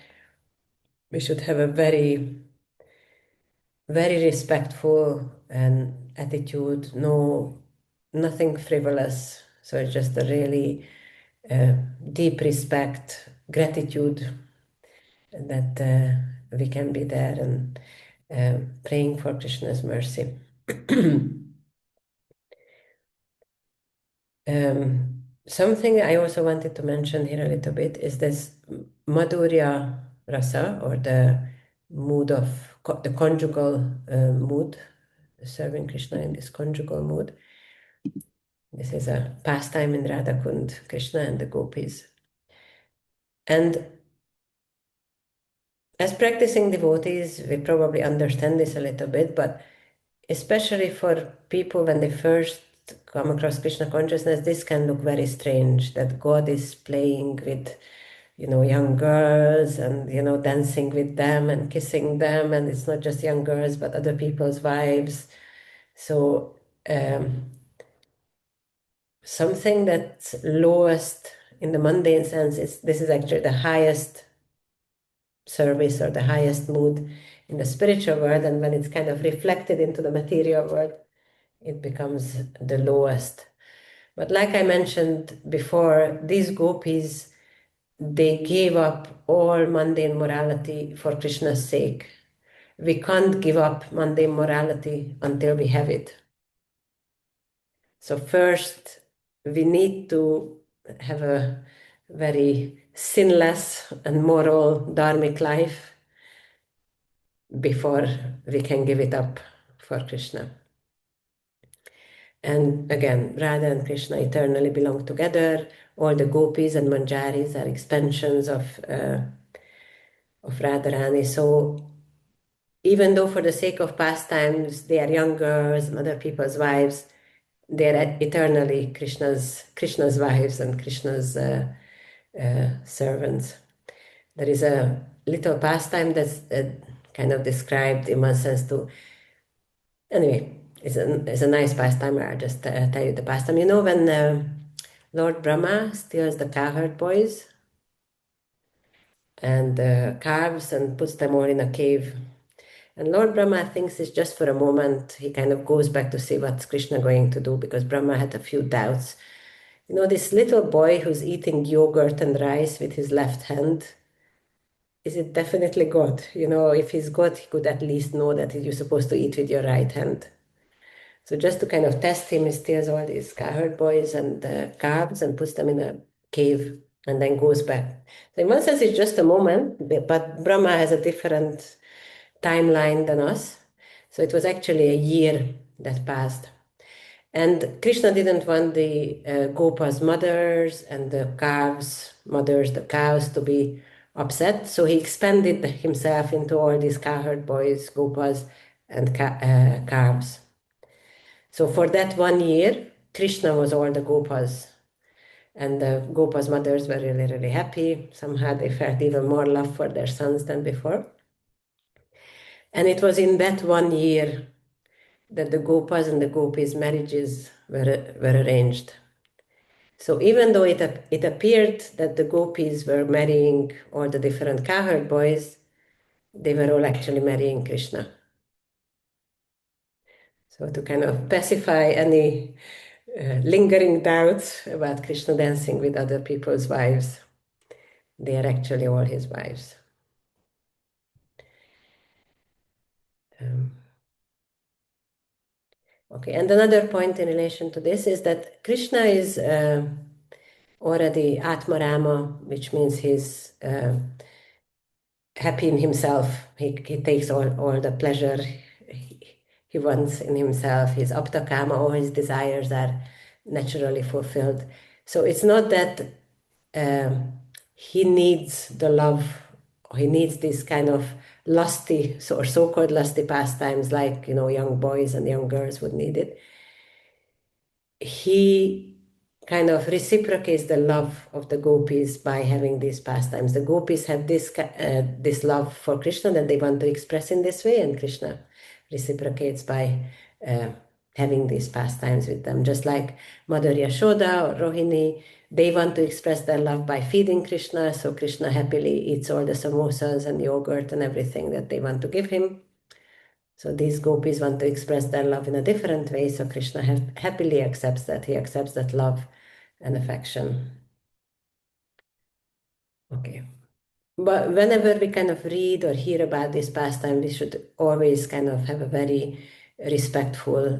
we should have a very, very respectful and attitude, nothing frivolous. So it's just a really deep respect, gratitude that we can be there and praying for Krishna's mercy. Something I also wanted to mention here a little bit is this Madhurya Rasa, or the mood of the conjugal mood, serving Krishna in this conjugal mood. This is a pastime in Radha Kund, Krishna and the gopis. And as practicing devotees, we probably understand this a little bit, but especially for people when they first come across Krishna consciousness, this can look very strange, that God is playing with, young girls and, dancing with them and kissing them. And it's not just young girls, but other people's wives. So something that's lowest in the mundane sense is this is actually the highest service or the highest mood in the spiritual world. And when it's kind of reflected into the material world, it becomes the lowest. But like I mentioned before, these gopis, they gave up all mundane morality for Krishna's sake. We can't give up mundane morality until we have it. So first, we need to have a very sinless and moral dharmic life before we can give it up for Krishna. And again, Radha and Krishna eternally belong together. All the gopis and manjaris are expansions of Radharani. So even though for the sake of pastimes they are young girls and other people's wives, they are eternally Krishna's wives and Krishna's servants. There is a little pastime that's kind of described in one sense to. Anyway, it's a nice pastime. I'll just tell you the pastime. You know when Lord Brahma steals the cowherd boys and calves and puts them all in a cave. And Lord Brahma thinks it's just for a moment. He kind of goes back to see what's Krishna going to do, because Brahma had a few doubts. This little boy who's eating yogurt and rice with his left hand, is it definitely God? If he's God, he could at least know that you're supposed to eat with your right hand. So just to kind of test him, he steals all these cowherd boys and calves and puts them in a cave and then goes back. So in one sense, it's just a moment, but Brahma has a different timeline than us. So it was actually a year that passed. And Krishna didn't want the Gopas mothers and the calves mothers, the cows, to be upset. So he expanded himself into all these cowherd boys, Gopas, and calves. So for that 1 year, Krishna was all the Gopas. And the Gopas mothers were really, really happy. Somehow they felt even more love for their sons than before. And it was in that 1 year that the Gopas and the Gopis' marriages were arranged. So even though it appeared that the Gopis were marrying all the different cowherd boys, they were all actually marrying Krishna. So to kind of pacify any lingering doubts about Krishna dancing with other people's wives, they are actually all his wives. Okay, and another point in relation to this is that Krishna is already Atmarama, which means he's happy in himself. He takes all the pleasure he wants in himself. His Aptakama, all his desires are naturally fulfilled. So it's not that he needs the love, he needs this kind of lusty or so-called lusty pastimes like young boys and young girls would need it. He kind of reciprocates the love of the gopis by having these pastimes. The gopis have this love for Krishna that they want to express in this way, and Krishna reciprocates by having these pastimes with them. Just like Mother Yashoda or Rohini, they want to express their love by feeding Krishna, so Krishna happily eats all the samosas and yogurt and everything that they want to give him. So these gopis want to express their love in a different way, so Krishna happily accepts that. He accepts that love and affection. Okay. But whenever we kind of read or hear about this pastime, we should always kind of have a very respectful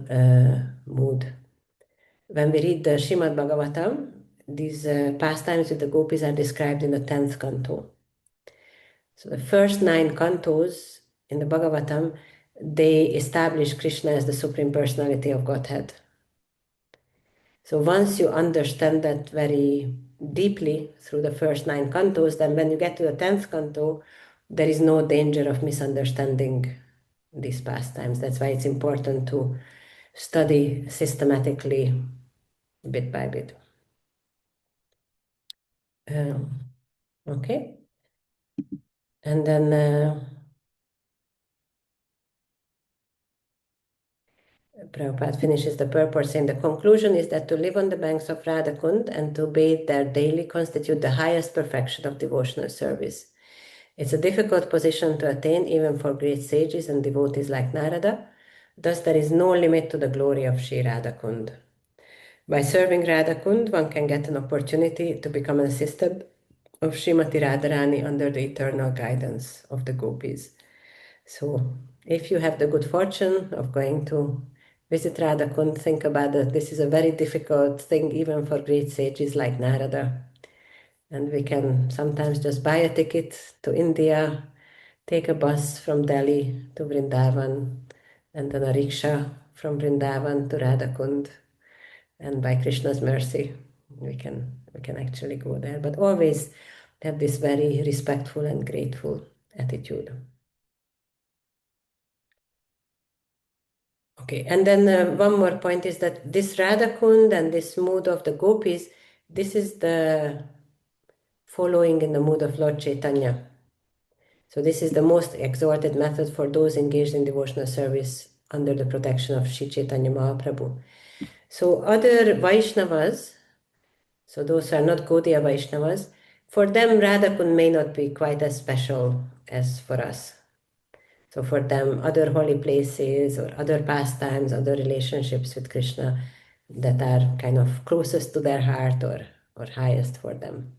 mood. When we read the Srimad Bhagavatam, these pastimes with the gopis are described in the 10th canto. So the first 9 cantos in the Bhagavatam, they establish Krishna as the Supreme Personality of Godhead. So once you understand that very deeply through the first 9 cantos, then when you get to the 10th canto, there is no danger of misunderstanding these pastimes. That's why it's important to study systematically, bit by bit. Okay. And then Prabhupada finishes the purport saying the conclusion is that to live on the banks of Radhakund and to bathe there daily constitute the highest perfection of devotional service. It's a difficult position to attain even for great sages and devotees like Narada. Thus, there is no limit to the glory of Sri Radhakund. By serving Radhakund, one can get an opportunity to become an assistant of Srimati Radharani under the eternal guidance of the gopis. So, if you have the good fortune of going to visit Radhakund, think about that. This is a very difficult thing, even for great sages like Narada. And we can sometimes just buy a ticket to India, take a bus from Delhi to Vrindavan, and then a rickshaw from Vrindavan to Radhakund. And by Krishna's mercy, we can actually go there. But always have this very respectful and grateful attitude. Okay, and then one more point is that this Radhakund and this mood of the gopis, this is the following in the mood of Lord Chaitanya. So this is the most exalted method for those engaged in devotional service under the protection of Sri Chaitanya Mahaprabhu. So other Vaishnavas, so those who are not Gaudiya Vaishnavas, for them Radhakund may not be quite as special as for us. So for them, other holy places or other pastimes, other relationships with Krishna that are kind of closest to their heart or highest for them.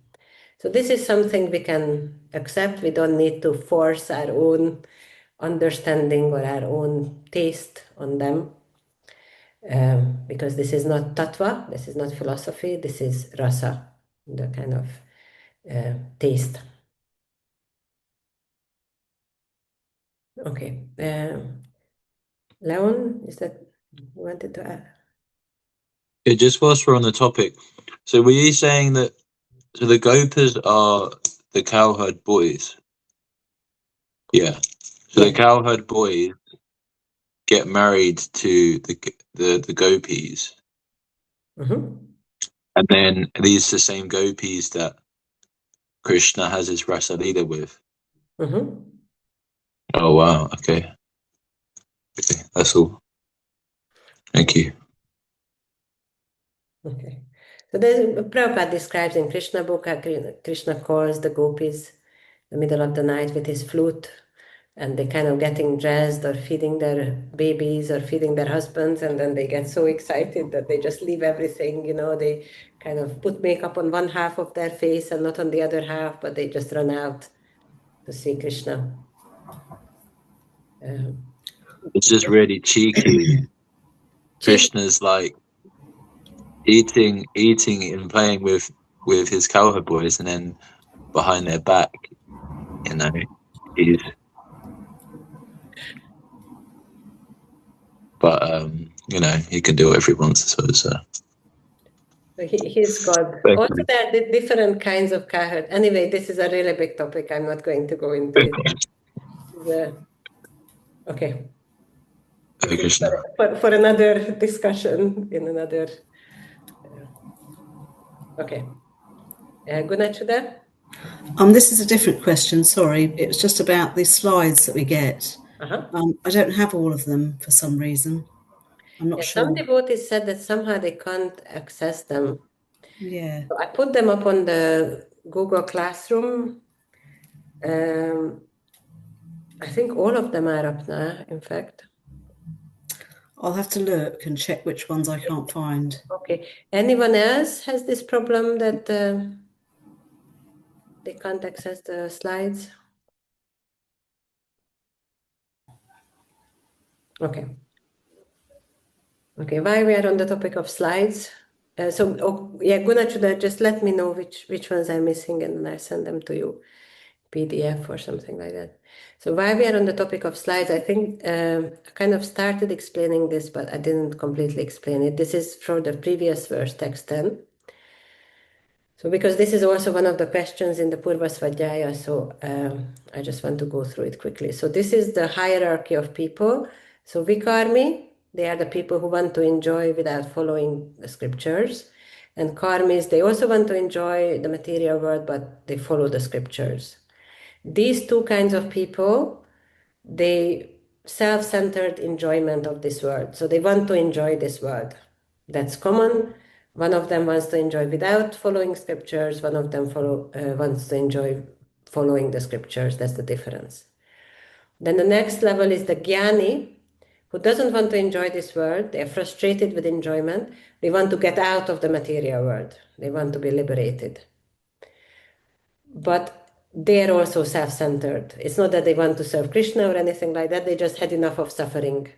So this is something we can accept. We don't need to force our own understanding or our own taste on them. Because this is not tattva, this is not philosophy, this is rasa, the kind of taste. Okay. Leon, is that you wanted to add? Yeah, just whilst we're on the topic, so were you saying that so the Gopas are the cowherd boys? Yeah. So the cowherd boys get married to the gopis, and then these are the same gopis that Krishna has his Rasa Leela with. Oh wow! Okay, that's all. Thank you. Okay. So Prabhupada describes in Krishna book how Krishna calls the gopis the middle of the night with his flute, and they kind of getting dressed or feeding their babies or feeding their husbands, and then they get so excited that they just leave everything, they kind of put makeup on one half of their face and not on the other half, but they just run out to see Krishna. It's just really cheeky. Krishna's like eating and playing with his cowherd boys, and then behind their back, he's. But he can do whatever he wants. So it's. So he's God. Also, there are different kinds of cowherd. Anyway, this is a really big topic. I'm not going to go into it. Okay. For another discussion in another. Okay. Gunachuda? This is a different question. Sorry, it was just about the slides that we get. I don't have all of them for some reason. I'm not sure. Some devotees said that somehow they can't access them. Yeah. So I put them up on the Google Classroom. I think all of them are up now, in fact. I'll have to look and check which ones I can't find. Okay. Anyone else has this problem that they can't access the slides? Okay. Okay, while we are on the topic of slides, Gunachudha, just let me know which ones I'm missing and then I'll send them to you, PDF or something like that. So while we are on the topic of slides, I think I kind of started explaining this, but I didn't completely explain it. This is from the previous verse, text 10. So because this is also one of the questions in the Purva Svadhyaya, so I just want to go through it quickly. So this is the hierarchy of people. So Vikarmi, they are the people who want to enjoy without following the scriptures. And Karmis, they also want to enjoy the material world, but they follow the scriptures. These two kinds of people, they self-centered enjoyment of this world. So they want to enjoy this world. That's common. One of them wants to enjoy without following scriptures. One of them wants to enjoy following the scriptures. That's the difference. Then the next level is the jnani, who doesn't want to enjoy this world. They're frustrated with enjoyment. They want to get out of the material world. They want to be liberated. But they're also self-centered. It's not that they want to serve Krishna or anything like that. They just had enough of suffering.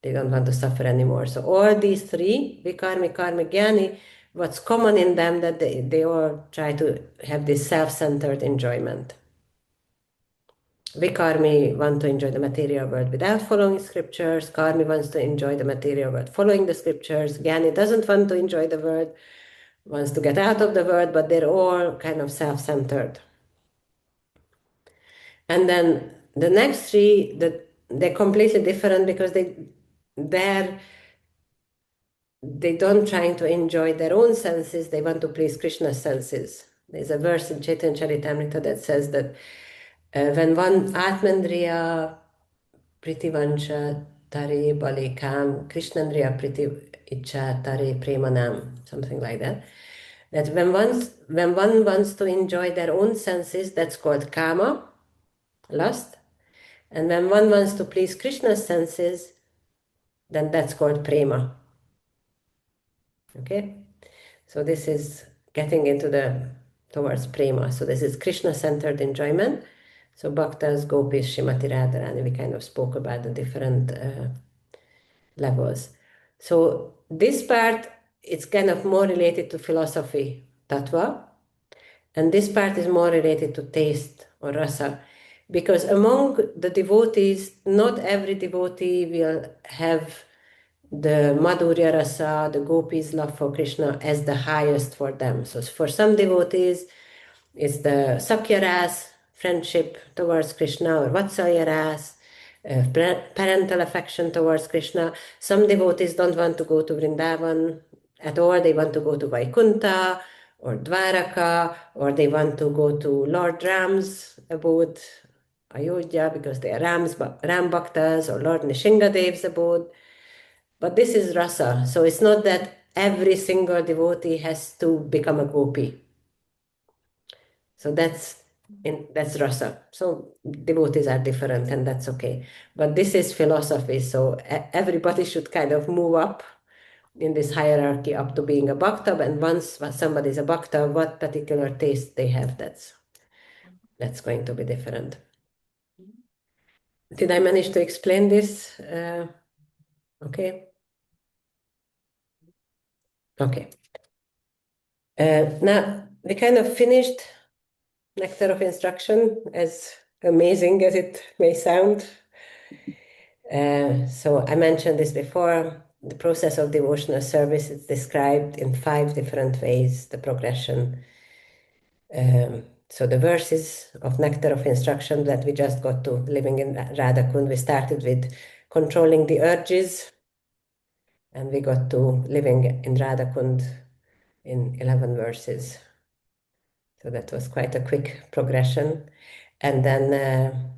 They don't want to suffer anymore. So all these three, Vikarmi, Karmi, Jnani, what's common in them that they all try to have this self-centered enjoyment. Vikarmi want to enjoy the material world without following scriptures. Karmi wants to enjoy the material world following the scriptures. Jnani doesn't want to enjoy the world, wants to get out of the world, but they're all kind of self-centered. And then the next three, they're completely different because they don't trying to enjoy their own senses, they want to please Krishna's senses. There's a verse in Chaitanya Charitamrita that says that when one Atmandriya Pritivancha Tare Balikam Krishnandriya Priti Icha Tare Premanam, something like that. That when one wants to enjoy their own senses, that's called kama, lust. And when one wants to please Krishna's senses, then that's called prema. Okay? So this is getting towards prema. So this is Krishna-centered enjoyment. So bhaktas, gopis, Srimati Radharani, we kind of spoke about the different levels. So this part, it's kind of more related to philosophy, tattva, and this part is more related to taste or rasa. Because among the devotees, not every devotee will have the Madhurya Rasa, the gopis' love for Krishna as the highest for them. So for some devotees, it's the Sakya Ras, friendship towards Krishna, or Vatsalya Ras, parental affection towards Krishna. Some devotees don't want to go to Vrindavan at all. They want to go to Vaikunta or Dwaraka, or they want to go to Lord Ram's abode, Ayodhya, because they are Ram Bhaktas, or Lord Nishingadev's abode. But this is rasa, so it's not that every single devotee has to become a gopi. So that's rasa. So devotees are different, and that's okay. But this is philosophy, so everybody should kind of move up in this hierarchy up to being a bhakta. And once somebody is a bhakta, what particular taste they have, that's going to be different. Did I manage to explain this? Okay. Okay. Now we kind of finished Nectar of Instruction, as amazing as it may sound. So I mentioned this before. The process of devotional service is described in 5 different ways, the progression. So the verses of Nectar of Instruction that we just got to, living in Radha Kund, we started with controlling the urges, and we got to living in Radha Kund in 11 verses. So that was quite a quick progression. And then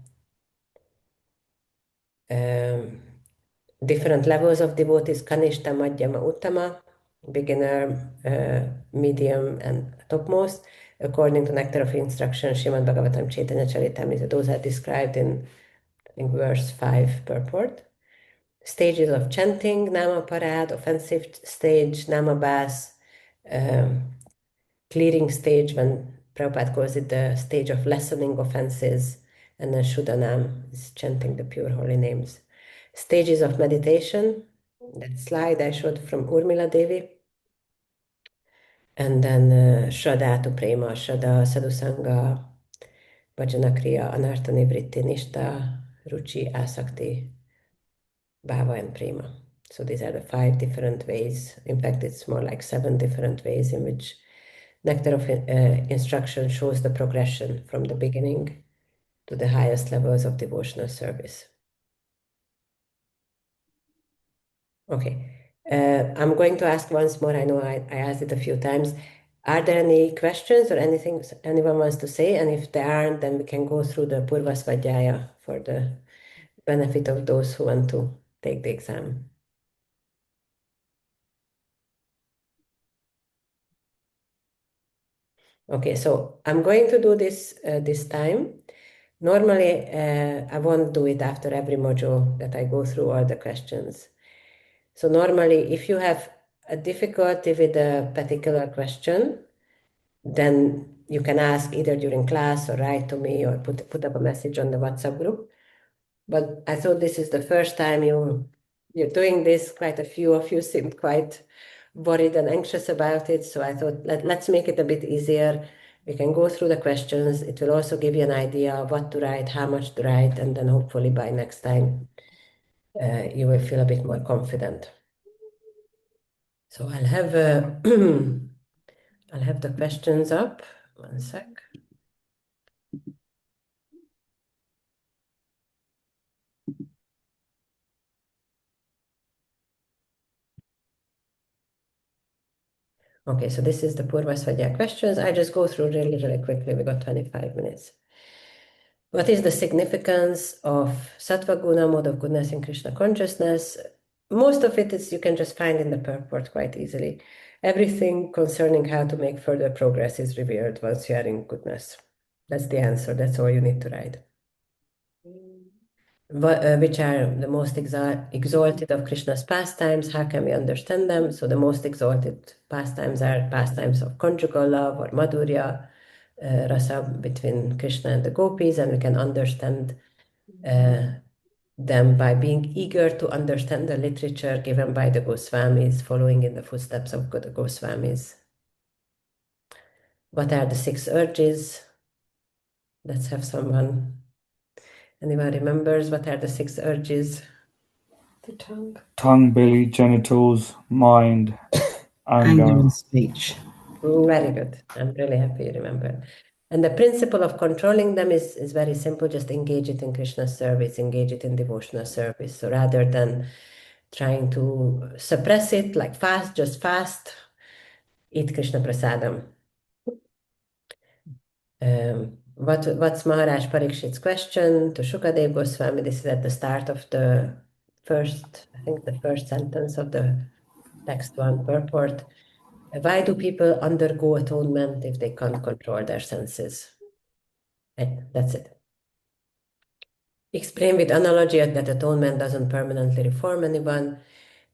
different levels of devotees, Kanishta, Madhyama, Uttama, beginner, medium, and topmost, according to Nectar of Instruction, Srimad Bhagavatam, Chaitanya Charitamrita. Those are described in, I think, verse 5 purport. stages of chanting, Nama Parad, offensive stage, Nama Bas, clearing stage, when Prabhupada calls it the stage of lessening offenses, and then Shuddhanam is chanting the pure holy names. Stages of meditation, that slide I showed from Urmila Devi, and then Shraddha to Prema, Shraddha, Sadhusanga, Bhajana Kriya, Anartha Nivritti, Nishta, Ruchi, Asakti, Bhava, and Prema. So these are the 5 different ways. In fact, it's more like 7 different ways in which Nectar of Instruction shows the progression from the beginning to the highest levels of devotional service. Okay. I'm going to ask once more. I know I asked it a few times. Are there any questions or anything anyone wants to say? And if there aren't, then we can go through the Purva Svadhyaya for the benefit of those who want to take the exam. Okay, so I'm going to do this this time. Normally, I won't do it after every module that I go through all the questions. So normally, if you have a difficulty with a particular question, then you can ask either during class or write to me or put up a message on the WhatsApp group. But I thought this is the first time you're doing this. Quite a few of you seemed quite worried and anxious about it. So I thought let's make it a bit easier. We can go through the questions. It will also give you an idea of what to write, how much to write, and then hopefully by next time you will feel a bit more confident. So I'll have I'll have the questions up. One sec. Okay, so this is the Purva Svadhyaya questions. I just go through really quickly. We got 25 minutes. What is the significance of Sattva Guna, mode of goodness in Krishna consciousness? Most of it is you can just find in the purport quite easily. Everything concerning how to make further progress is revealed once you are in goodness. That's the answer. That's all you need to write. Which are the most exalted of Krishna's pastimes? How can we understand them? So the most exalted pastimes are pastimes of conjugal love or madhurya, rasa between Krishna and the gopis, and we can understand them by being eager to understand the literature given by the Goswamis, following in the footsteps of the Goswamis. What are the 6 urges? Let's have someone. Anyone remembers what are the 6 urges? The tongue. Tongue, belly, genitals, mind, Anger anger. and speech. Very good. I'm really happy you remember. And the principle of controlling them is very simple. Just engage it in Krishna's service, engage it in devotional service. So rather than trying to suppress it, like just fast, eat Krishna prasadam. What's Maharaj Parikshit's question to Shukadev Goswami? This is at the start of the first, I think the first sentence of the text 1 purport. Why do people undergo atonement if they can't control their senses? That's it. Explain with analogy that atonement doesn't permanently reform anyone.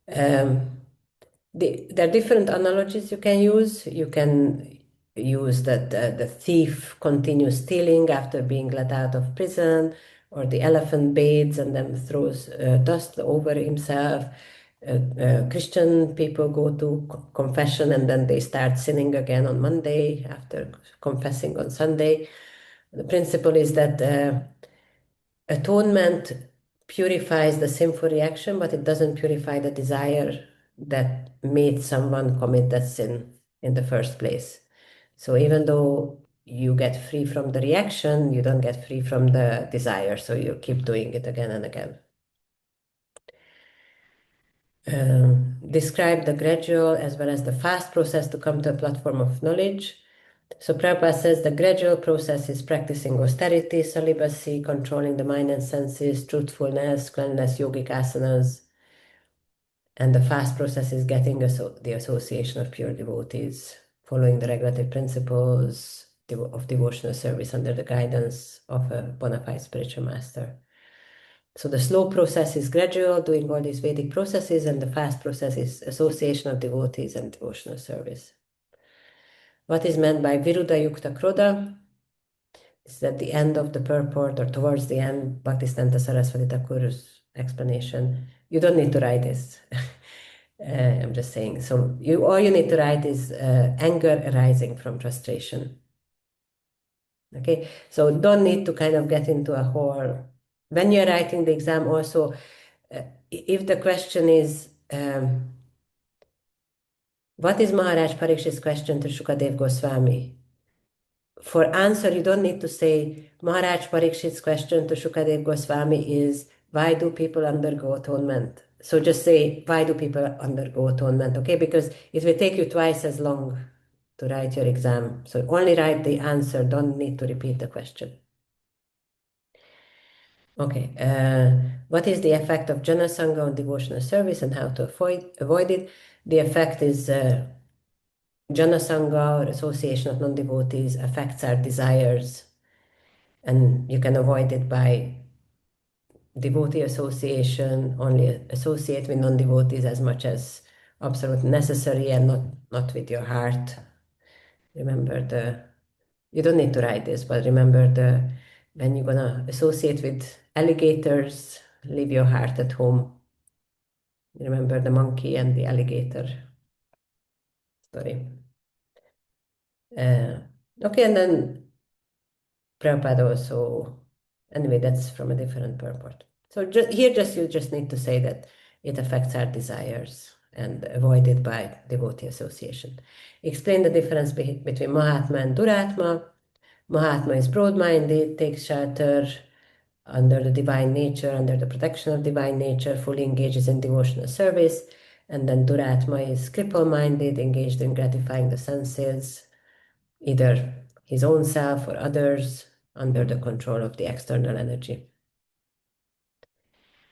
There are different analogies you can use. You can use that the thief continues stealing after being let out of prison, or the elephant bathes and then throws dust over himself. Christian people go to confession and then they start sinning again on Monday after confessing on Sunday. The principle is that atonement purifies the sinful reaction, but it doesn't purify the desire that made someone commit that sin in the first place. So even though you get free from the reaction, you don't get free from the desire. So you keep doing it again and again. Describe the gradual as well as the fast process to come to a platform of knowledge. So Prabhupada says the gradual process is practicing austerity, celibacy, controlling the mind and senses, truthfulness, cleanliness, yogic asanas. And the fast process is getting the association of pure devotees, following the regulative principles of devotional service under the guidance of a bona fide spiritual master. So the slow process is gradual, doing all these Vedic processes, and the fast process is association of devotees and devotional service. What is meant by Viruddha Yukta Krodha is at the end of the purport or towards the end, Bhaktisiddhanta Saraswati Thakur's explanation. You don't need to write this. I'm just saying. So all you need to write is anger arising from frustration. Okay, so don't need to kind of get into a whole. When you're writing the exam, also, if the question is, what is Maharaj Parikshit's question to Shukadev Goswami? For answer, you don't need to say Maharaj Parikshit's question to Shukadev Goswami is, why do people undergo atonement? So just say, why do people undergo atonement? Okay, because it will take you twice as long to write your exam. So only write the answer, don't need to repeat the question. Okay, what is the effect of Jana Sangha on devotional service and how to avoid it? The effect is Jana Sangha, or association of non-devotees, affects our desires, and you can avoid it by devotee association, only associate with non-devotees as much as absolutely necessary, and not with your heart. Remember you don't need to write this, but remember when you're gonna associate with alligators, leave your heart at home. Remember the monkey and the alligator story. Okay, and then Prabhupada also, anyway, that's from a different purport. So you just need to say that it affects our desires and avoid it by devotee association. Explain the difference between Mahatma and Duratma. Mahatma is broad-minded, takes shelter under the divine nature, under the protection of divine nature, fully engages in devotional service. And then Duratma is cripple-minded, engaged in gratifying the senses, either his own self or others, under the control of the external energy.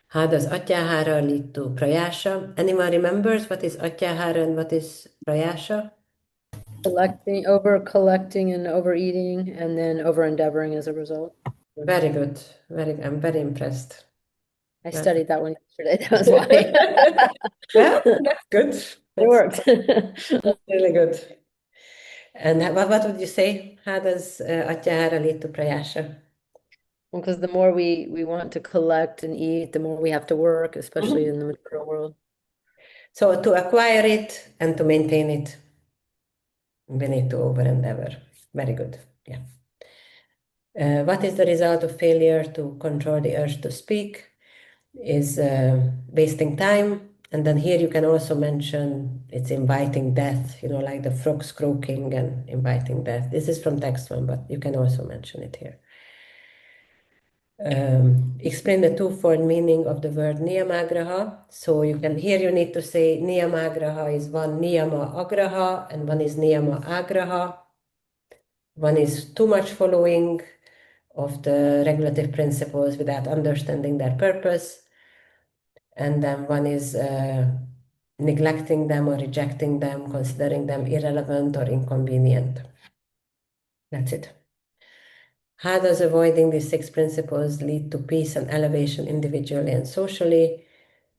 How does Atyahara lead to Prayasha? Anyone remembers what is Atyahara and what is Prayasha? Over collecting and overeating, and then over endeavoring as a result. Very good. I'm very impressed. I studied that one yesterday. That was why. Well, that's good. It worked. That's really good. And what would you say? How does Atyahara lead to Prayasha? Because the more we want to collect and eat, the more we have to work, especially in the material world. So to acquire it and to maintain it, we need to over endeavor. Very good. Yeah. What is the result of failure to control the urge to speak? Is wasting time. And then here you can also mention it's inviting death, like the frogs croaking and inviting death. This is from text one, but you can also mention it here. Explain the twofold meaning of the word niyamagraha. So here you need to say niyamagraha is one niyama agraha and one is niyama agraha. One is too much following of the regulative principles without understanding their purpose. And then one is neglecting them or rejecting them, considering them irrelevant or inconvenient. That's it. How does avoiding these 6 principles lead to peace and elevation individually and socially?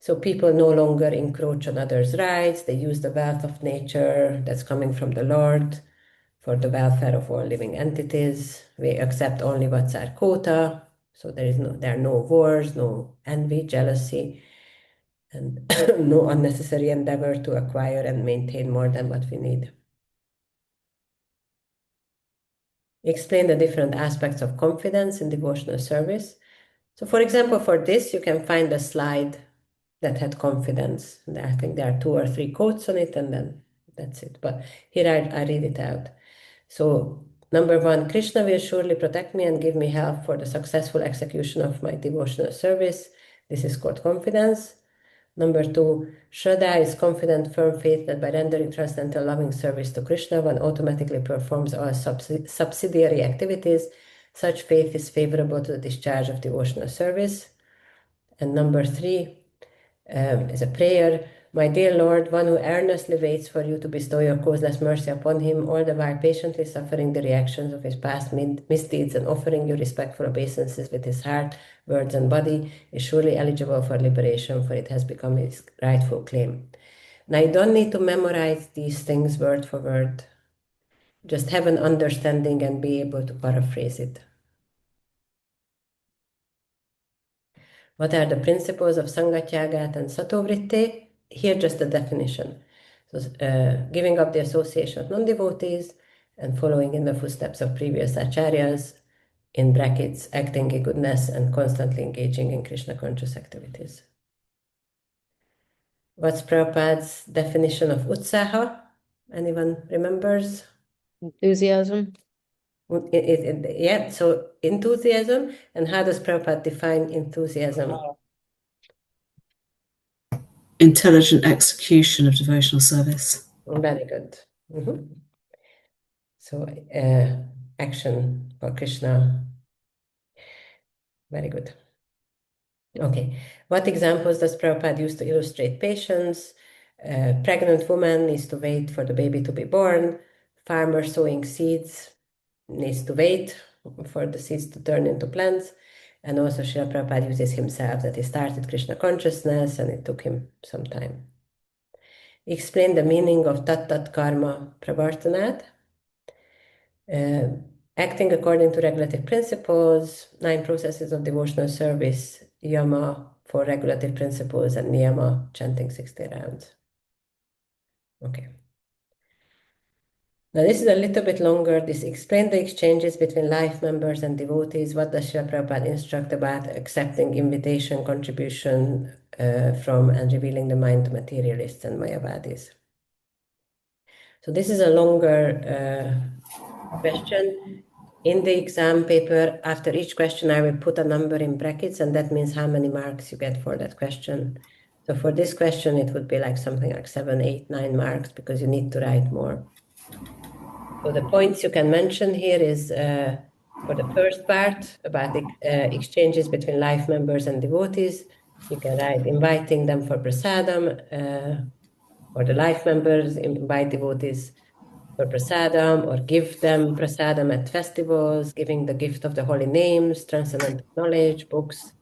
So people no longer encroach on others' rights. They use the wealth of nature that's coming from the Lord for the welfare of all living entities. We accept only what's our quota. So there are no wars, no envy, jealousy, and no unnecessary endeavor to acquire and maintain more than what we need. Explain the different aspects of confidence in devotional service. So for example, for this, you can find a slide that had confidence. I think there are 2 or 3 quotes on it, and then that's it. But here I read it out. So number 1, Krishna will surely protect me and give me help for the successful execution of my devotional service. This is called confidence. Number 2, Shraddha is confident, firm faith that by rendering transcendental loving service to Krishna, one automatically performs all subsidiary activities. Such faith is favorable to the discharge of devotional service. And number 3 is a prayer. My dear Lord, one who earnestly waits for you to bestow your causeless mercy upon him, all the while patiently suffering the reactions of his past misdeeds and offering you respectful obeisances with his heart, words, and body, is surely eligible for liberation, for it has become his rightful claim. Now, you don't need to memorize these things word for word. Just have an understanding and be able to paraphrase it. What are the principles of Sangatyagat and Satovritte? Here, just the definition. So, giving up the association of non-devotees and following in the footsteps of previous acharyas, in brackets, acting in goodness and constantly engaging in Krishna conscious activities. What's Prabhupada's definition of utsaha? Anyone remembers? Enthusiasm. Yeah, so enthusiasm. And how does Prabhupada define enthusiasm? Intelligent execution of devotional service. Very good. So, action for Krishna. Very good. Okay. What examples does Prabhupada use to illustrate patience? Pregnant woman needs to wait for the baby to be born. Farmer sowing seeds needs to wait for the seeds to turn into plants. And also Srila Prabhupada uses himself that he started Krishna consciousness and it took him some time. Explain the meaning of Tat Tat Karma Pravartanat. Acting according to regulative principles, 9 processes of devotional service, yama for regulative principles, and niyama, chanting 60 rounds. Okay. Now this is a little bit longer. This explains the exchanges between life members and devotees. What does Srila Prabhupada instruct about accepting invitation, contribution from and revealing the mind to materialists and Mayavadis? So this is a longer question. In the exam paper, after each question, I will put a number in brackets, and that means how many marks you get for that question. So for this question, it would be like something like 7, 8, 9 marks because you need to write more. So the points you can mention here is for the first part about the exchanges between life members and devotees. You can write inviting them for prasadam, or the life members invite devotees for prasadam, or give them prasadam at festivals, giving the gift of the holy names, transcendental knowledge, books,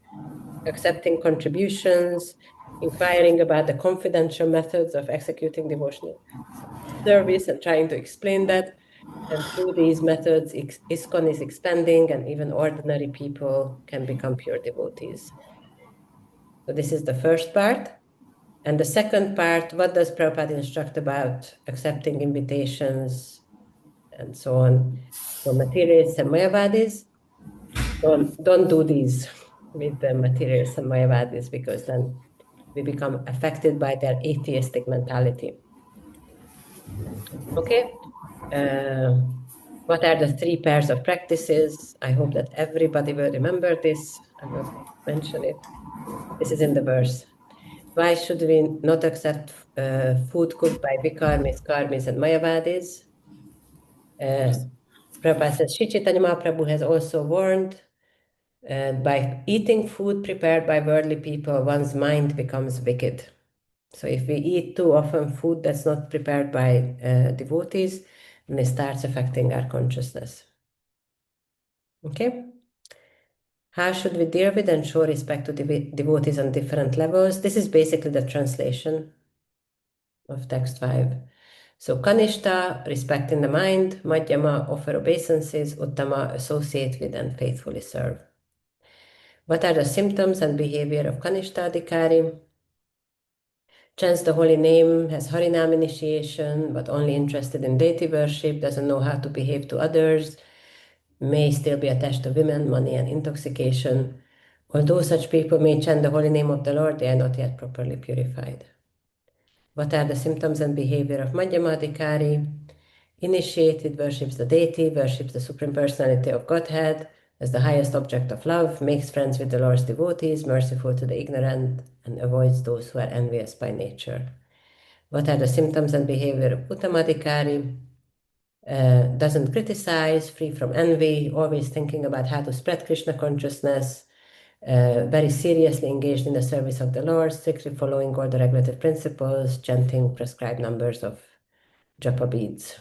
accepting contributions, inquiring about the confidential methods of executing devotional service and trying to explain that. And through these methods, ISKCON is expanding and even ordinary people can become pure devotees. So this is the first part. And the second part, what does Prabhupada instruct about accepting invitations and so on for materialists and Mayavadis? Don't do these with the materialists and Mayavadis because then we become affected by their atheistic mentality. Okay. What are the 3 pairs of practices? I hope that everybody will remember this. I'm not going to mention it. This is in the verse. Why should we not accept food cooked by Vikarmis, Karmis, and Mayavadis? Prabhupada says, Shri Chaitanya Mahaprabhu has also warned by eating food prepared by worldly people, one's mind becomes wicked. So if we eat too often food that's not prepared by devotees, then it starts affecting our consciousness. Okay? How should we deal with and show respect to devotees on different levels? This is basically the translation of text 5. So Kanishta, respect in the mind, Madhyama, offer obeisances, Uttama, associate with and faithfully serve. What are the symptoms and behavior of Kanishta Adhikari? Chants the holy name, has Harinam initiation, but only interested in deity worship, doesn't know how to behave to others, may still be attached to women, money, and intoxication. Although such people may chant the holy name of the Lord, they are not yet properly purified. What are the symptoms and behavior of Madhyamadhikari? Initiated, worships the deity, worships the Supreme Personality of Godhead as the highest object of love, makes friends with the Lord's devotees, merciful to the ignorant, and avoids those who are envious by nature. What are the symptoms and behavior of Uttamadhikari? Doesn't criticize, free from envy, always thinking about how to spread Krishna consciousness, very seriously engaged in the service of the Lord, strictly following all the regulative principles, chanting prescribed numbers of japa beads.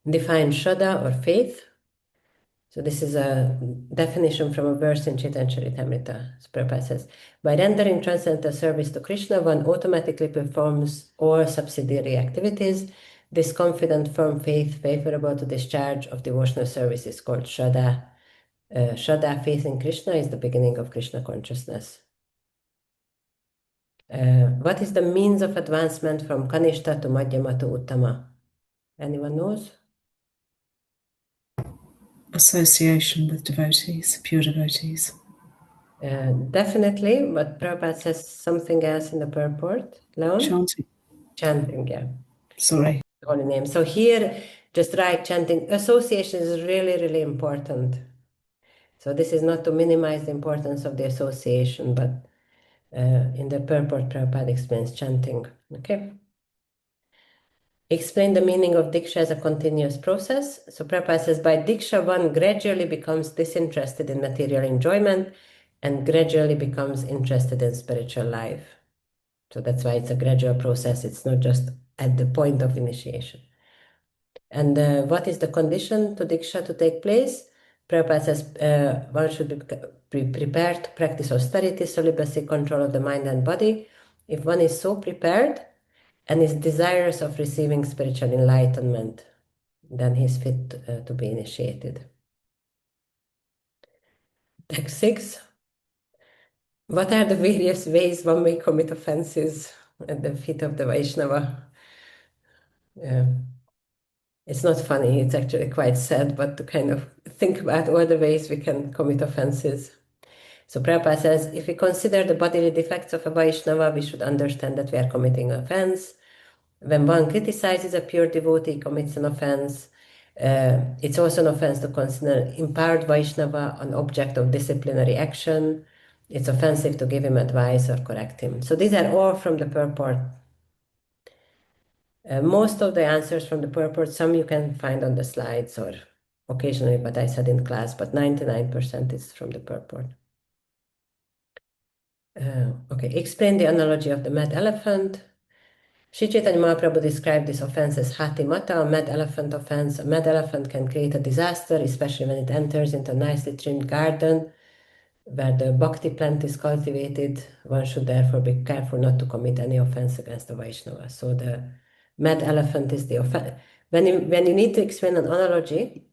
Define Shraddha or faith. So this is a definition from a verse in Chaitanya Charitamrita. So Prabhupada says, by rendering transcendental service to Krishna, one automatically performs all subsidiary activities. This confident, firm faith favorable to discharge of devotional service is called Shraddha. Shraddha, faith in Krishna, is the beginning of Krishna consciousness. What is the means of advancement from Kanishta to Madhyama to Uttama? Anyone knows? Association with devotees, pure devotees. Definitely, but Prabhupada says something else in the purport. Leon? Chanting. Chanting, yeah. Sorry. Holy name. So here, just write chanting. Association is really, really important. So this is not to minimize the importance of the association, but in the purport, Prabhupada explains chanting. Okay. Explain the meaning of Diksha as a continuous process. So Prabhupada says, by Diksha, one gradually becomes disinterested in material enjoyment and gradually becomes interested in spiritual life. So that's why it's a gradual process. It's not just at the point of initiation. And what is the condition to Diksha to take place? Prabhupada says one should be prepared to practice austerity, celibacy, control of the mind and body. If one is so prepared and is desirous of receiving spiritual enlightenment, then he's fit to be initiated. Text 6. What are the various ways one may commit offenses at the feet of the Vaishnava? It's not funny, it's actually quite sad, but to kind of think about all the ways we can commit offenses. So Prabhupada says, if we consider the bodily defects of a Vaishnava, we should understand that we are committing an offense. When one criticizes a pure devotee, commits an offense. It's also an offense to consider empowered Vaishnava an object of disciplinary action. It's offensive to give him advice or correct him. So these are all from the purport. Most of the answers from the purport, some you can find on the slides or occasionally, but I said in class, but 99% is from the purport. Okay, explain the analogy of the mad elephant. Sri Chaitanya Mahaprabhu described this offense as hati mata, a mad elephant offense. A mad elephant can create a disaster, especially when it enters into a nicely trimmed garden where the bhakti plant is cultivated. One should therefore be careful not to commit any offense against the Vaishnava. So the mad elephant is the offense. When you need to explain an analogy,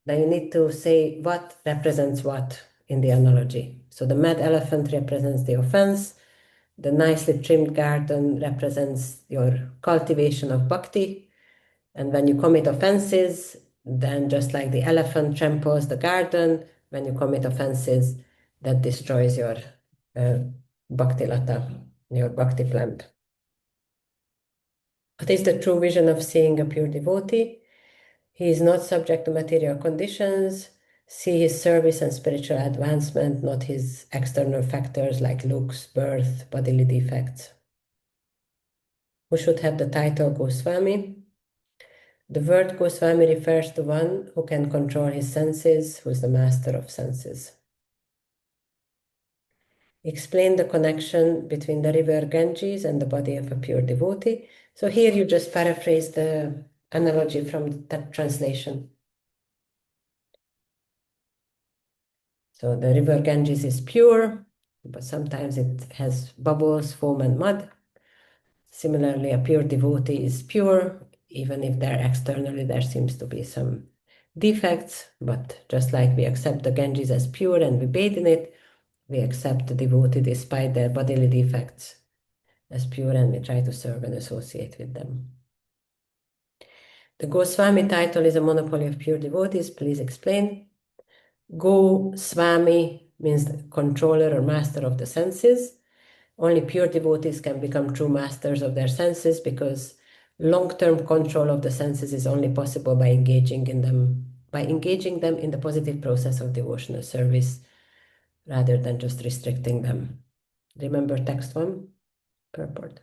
then you need to say what represents what in the analogy. So the mad elephant represents the offense. The nicely trimmed garden represents your cultivation of bhakti. And when you commit offenses, then just like the elephant tramples the garden, when you commit offenses, that destroys your bhakti lata, your bhakti plant. What is the true vision of seeing a pure devotee? He is not subject to material conditions. See his service and spiritual advancement, not his external factors like looks, birth, bodily defects. Who should have the title Goswami? The word Goswami refers to one who can control his senses, who is the master of senses. Explain the connection between the river Ganges and the body of a pure devotee. So here you just paraphrase the analogy from that translation. So the river Ganges is pure, but sometimes it has bubbles, foam, and mud. Similarly, a pure devotee is pure, even if there externally there seems to be some defects, but just like we accept the Ganges as pure and we bathe in it, we accept the devotee despite their bodily defects as pure and we try to serve and associate with them. The Goswami title is a monopoly of pure devotees. Please explain. Goswami means the controller or master of the senses. Only pure devotees can become true masters of their senses because long-term control of the senses is only possible by engaging them in the positive process of devotional service rather than just restricting them. Remember text 1? Purport.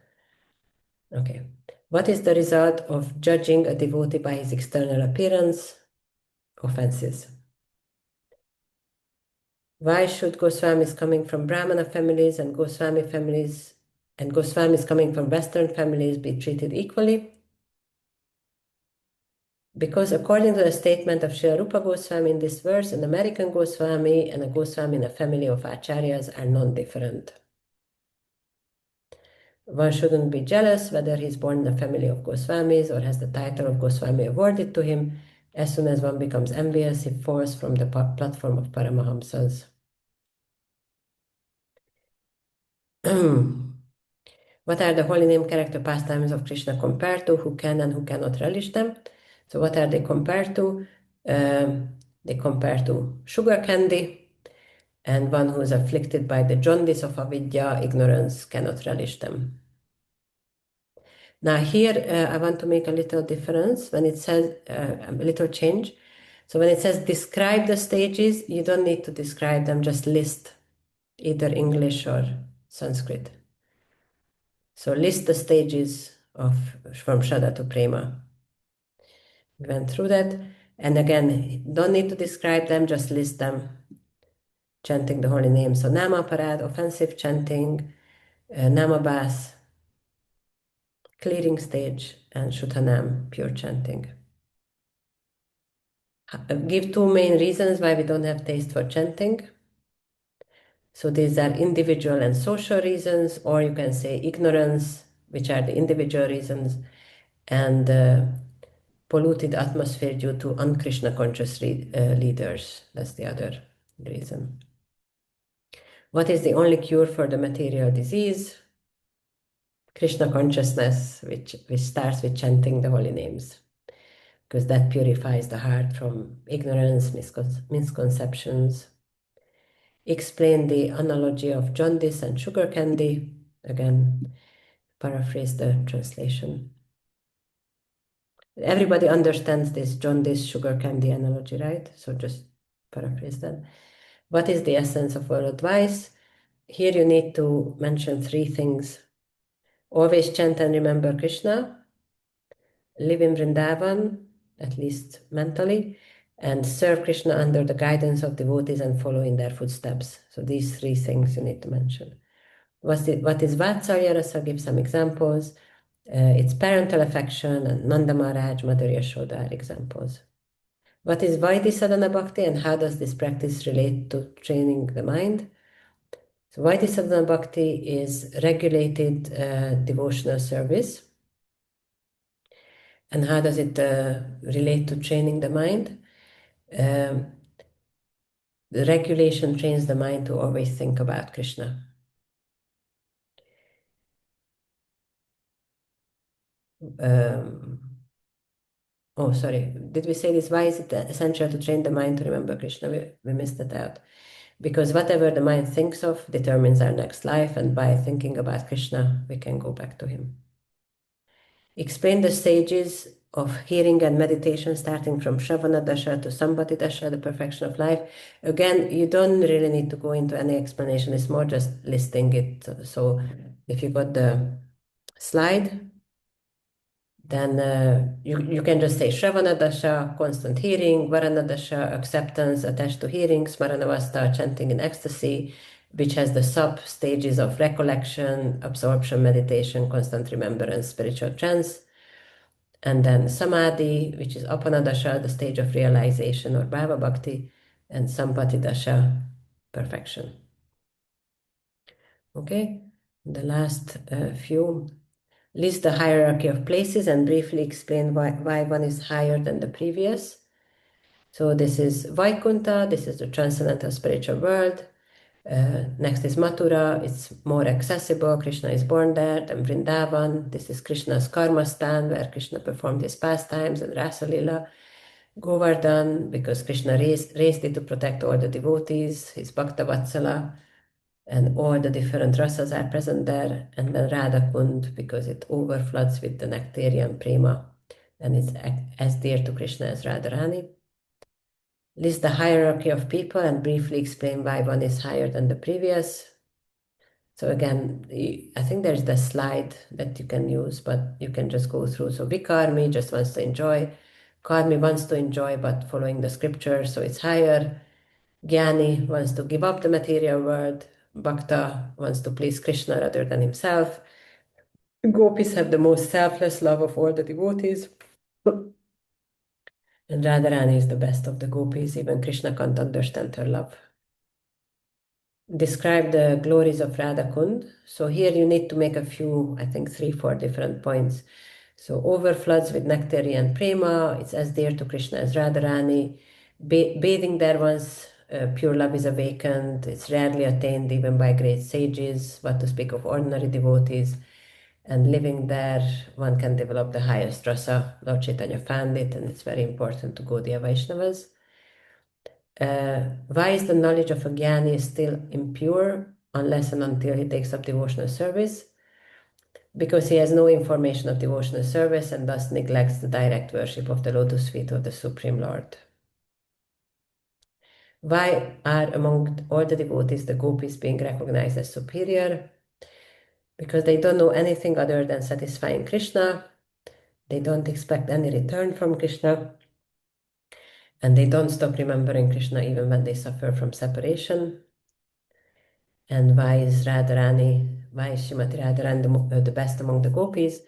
Okay. What is the result of judging a devotee by his external appearance? Offenses. Why should Goswamis coming from Brahmana families and Goswamis coming from Western families be treated equally? Because according to the statement of Srila Rupa Goswami in this verse, an American Goswami and a Goswami in a family of Acharyas are non-different. One shouldn't be jealous whether he's born in a family of Goswamis or has the title of Goswami awarded to him. As soon as one becomes envious, he falls from the platform of Paramahamsas. What are the holy name character pastimes of Krishna compared to? Who can and who cannot relish them? So what are they compared to? They compare to sugar candy, and one who is afflicted by the jaundice of avidya, ignorance, cannot relish them. Now here I want to make a little difference when it says a little change. So when it says describe the stages, you don't need to describe them, just list either English or Sanskrit. So list the stages from Shraddha to Prema. We went through that. And again, don't need to describe them, just list them, chanting the holy name. So Nama Parad, offensive chanting, Nama Bas, clearing stage, and Shutanam, pure chanting. Give two main reasons why we don't have taste for chanting. So these are individual and social reasons, or you can say ignorance, which are the individual reasons, and polluted atmosphere due to un-Krishna conscious leaders. That's the other reason. What is the only cure for the material disease? Krishna consciousness, which starts with chanting the holy names, because that purifies the heart from ignorance, misconceptions. Explain the analogy of jaundice and sugar candy. Again, paraphrase the translation. Everybody understands this jaundice sugar candy analogy, right? So just paraphrase that. What is the essence of all advice? Here you need to mention three things. Always chant and remember Krishna, live in Vrindavan, at least mentally, and serve Krishna under the guidance of devotees and follow in their footsteps. So these three things you need to mention. What is Vatsalya Rasa? Give some examples. It's parental affection, and Nanda Maharaj, Mother Yashoda are examples. What is Vaidhi Sadhana Bhakti, and how does this practice relate to training the mind? So Vaidhi Sadhana Bhakti is regulated devotional service. And how does it relate to training the mind? The regulation trains the mind to always think about Krishna. Oh, sorry. Did we say this? Why is it essential to train the mind to remember Krishna? We missed that out. Because whatever the mind thinks of determines our next life, and by thinking about Krishna, we can go back to him. Explain the stages of hearing and meditation, starting from Shravana Dasha to Sambhati Dasha, the perfection of life. Again, you don't really need to go into any explanation. It's more just listing it. So if you got the slide, then you can just say Shravana Dasha, constant hearing, Varana Dasha, acceptance attached to hearing, Smaranavasta, chanting in ecstasy, which has the sub-stages of recollection, absorption, meditation, constant remembrance, spiritual trance. And then Samadhi, which is Apana Dasha, the stage of realization or Bhava Bhakti, and Sampati Dasha, perfection. Okay, the last few. List the hierarchy of places and briefly explain why one is higher than the previous. So this is Vaikuntha, this is the transcendental spiritual world. Next is Mathura, it's more accessible, Krishna is born there. Then Vrindavan, this is Krishna's Karmastan, where Krishna performed his pastimes and Rasa Lila. Govardhan, because Krishna raised it to protect all the devotees, his Bhakta Vatsala, and all the different rasas are present there. And then Radha Kund, because it overfloods with the nectarian prema, and it's as dear to Krishna as Radharani. List the hierarchy of people and briefly explain why one is higher than the previous. So again, I think there's the slide that you can use, but you can just go through. So Vikarmi just wants to enjoy. Karmi wants to enjoy, but following the scripture, so it's higher. Jnani wants to give up the material world. Bhakta wants to please Krishna rather than himself. Gopis have the most selfless love of all the devotees. And Radharani is the best of the gopis. Even Krishna can't understand her love. Describe the glories of Radha Kund. So here you need to make a few, I think 3-4 different points. So overfloods with nectarian prema, it's as dear to Krishna as Radharani. Bathing there once pure love is awakened, it's rarely attained even by great sages, what to speak of ordinary devotees. And living there, one can develop the highest rasa. Lord Chaitanya found it, and it's very important to Gaudiya Vaishnavas. Why is the knowledge of a jnani still impure unless and until he takes up devotional service? Because he has no information of devotional service and thus neglects the direct worship of the lotus feet of the Supreme Lord. Why are among all the devotees the gopis being recognized as superior? Because they don't know anything other than satisfying Krishna. They don't expect any return from Krishna. And they don't stop remembering Krishna even when they suffer from separation. And why is Radharani, why is Srimati Radharani the best among the gopis?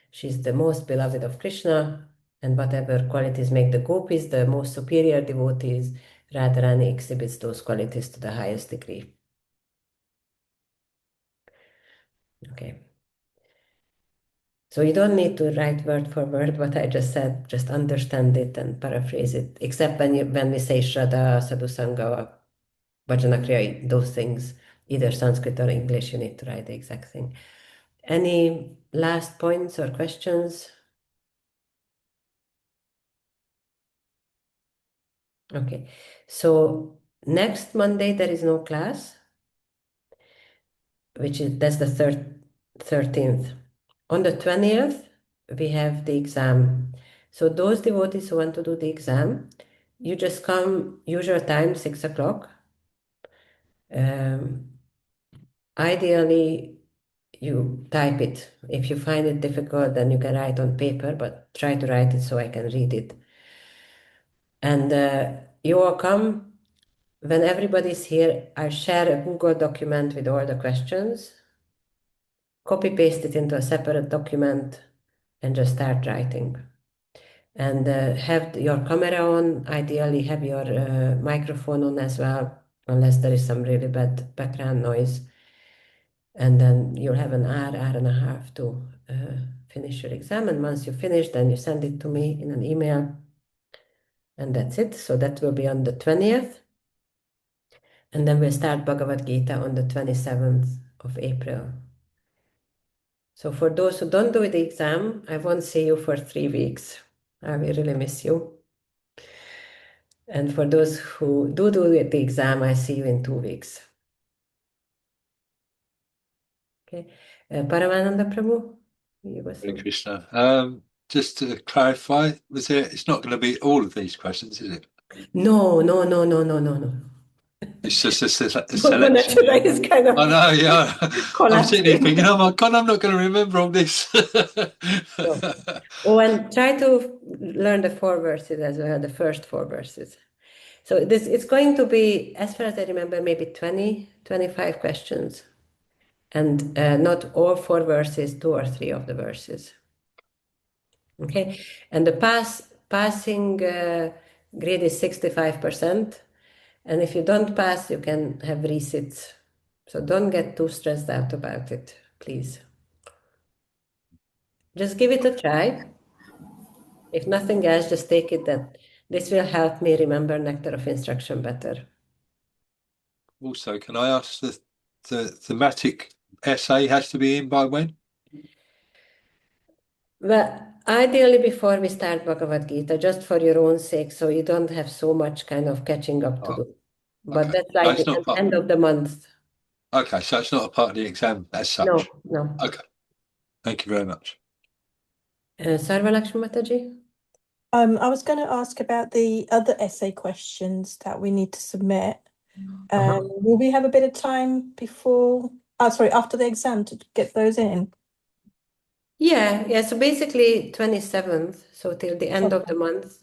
She's the most beloved of Krishna, and whatever qualities make the gopis the most superior devotees, Radharani exhibits those qualities to the highest degree. Okay. So you don't need to write word for word what I just said, just understand it and paraphrase it, except when we say Shraddha, Sadhusanga, Bhajana Kriya, those things, either Sanskrit or English, you need to write the exact thing. Any last points or questions? Okay, so next Monday there is no class, that's the 13th. On the 20th, we have the exam. So those devotees who want to do the exam, you just come usual time, 6 o'clock. Ideally, you type it. If you find it difficult, then you can write on paper, but try to write it so I can read it. And you all come. When everybody's here, I share a Google document with all the questions, copy paste it into a separate document, and just start writing. And have your camera on, ideally have your microphone on as well, unless there is some really bad background noise. And then you'll have an hour and a half to finish your exam. And once you finish, then you send it to me in an email. And that's it. So that will be on the 20th. And then we'll start Bhagavad Gita on the 27th of April. So for those who don't do the exam, I won't see you for 3 weeks. I will really miss you. And for those who do the exam, I see you in 2 weeks. Okay. Paramananda Prabhu? Hare Krishna. Just to clarify, it's not going to be all of these questions, is it? No. It's just a selection. That is kind of I know, yeah. I'm sitting here thinking, oh my God, I'm not going to remember all this. No. Oh, and try to learn the 4 verses as well, the first 4 verses. So it's going to be, as far as I remember, maybe 20, 25 questions. And not all 4 verses, 2 or 3 of the verses. Okay, and the passing grade is 65%. And if you don't pass, you can have resits. So don't get too stressed out about it, please. Just give it a try. If nothing else, just take it that this will help me remember Nectar of Instruction better. Also, can I ask the thematic essay has to be in by when? Well, ideally before we start Bhagavad Gita, just for your own sake, so you don't have so much kind of catching up to do. But that's like the end of the month. Okay, so it's not a part of the exam as such. No. Okay. Thank you very much. Sarva Lakshmi Mataji? I was going to ask about the other essay questions that we need to submit. Will we have a bit of time after the exam to get those in? Yeah. So basically 27th, so till the end of the month,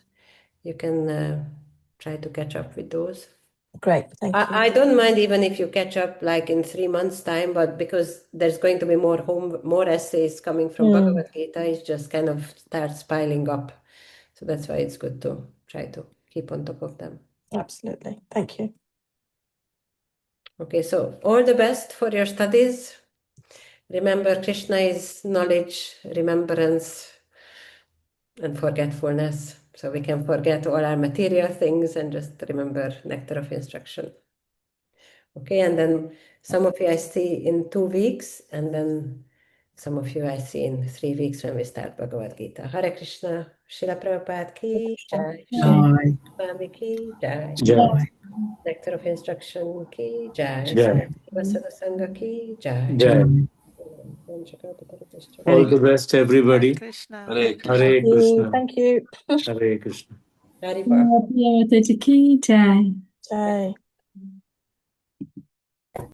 you can try to catch up with those. Great, thank you. I don't mind even if you catch up like in 3 months' time, but because there's going to be more essays coming from Bhagavad Gita, it just kind of starts piling up. So that's why it's good to try to keep on top of them. Absolutely, thank you. Okay, so all the best for your studies. Remember, Krishna is knowledge, remembrance, and forgetfulness. So we can forget all our material things and just remember nectar of instruction. Okay, and then some of you I see in 2 weeks, and then some of you I see in 3 weeks when we start Bhagavad Gita. Hare Krishna, Srila Prabhupada ki jai, Jai. Swami ki jai, Jai. nectar of instruction ki jai, Jai. Sadhu Sangha ki jai. Jai. All the best, Hare everybody. Krishna. Hare Krishna. Hare Krishna. Thank you. Hare Krishna. Haribol. Jai.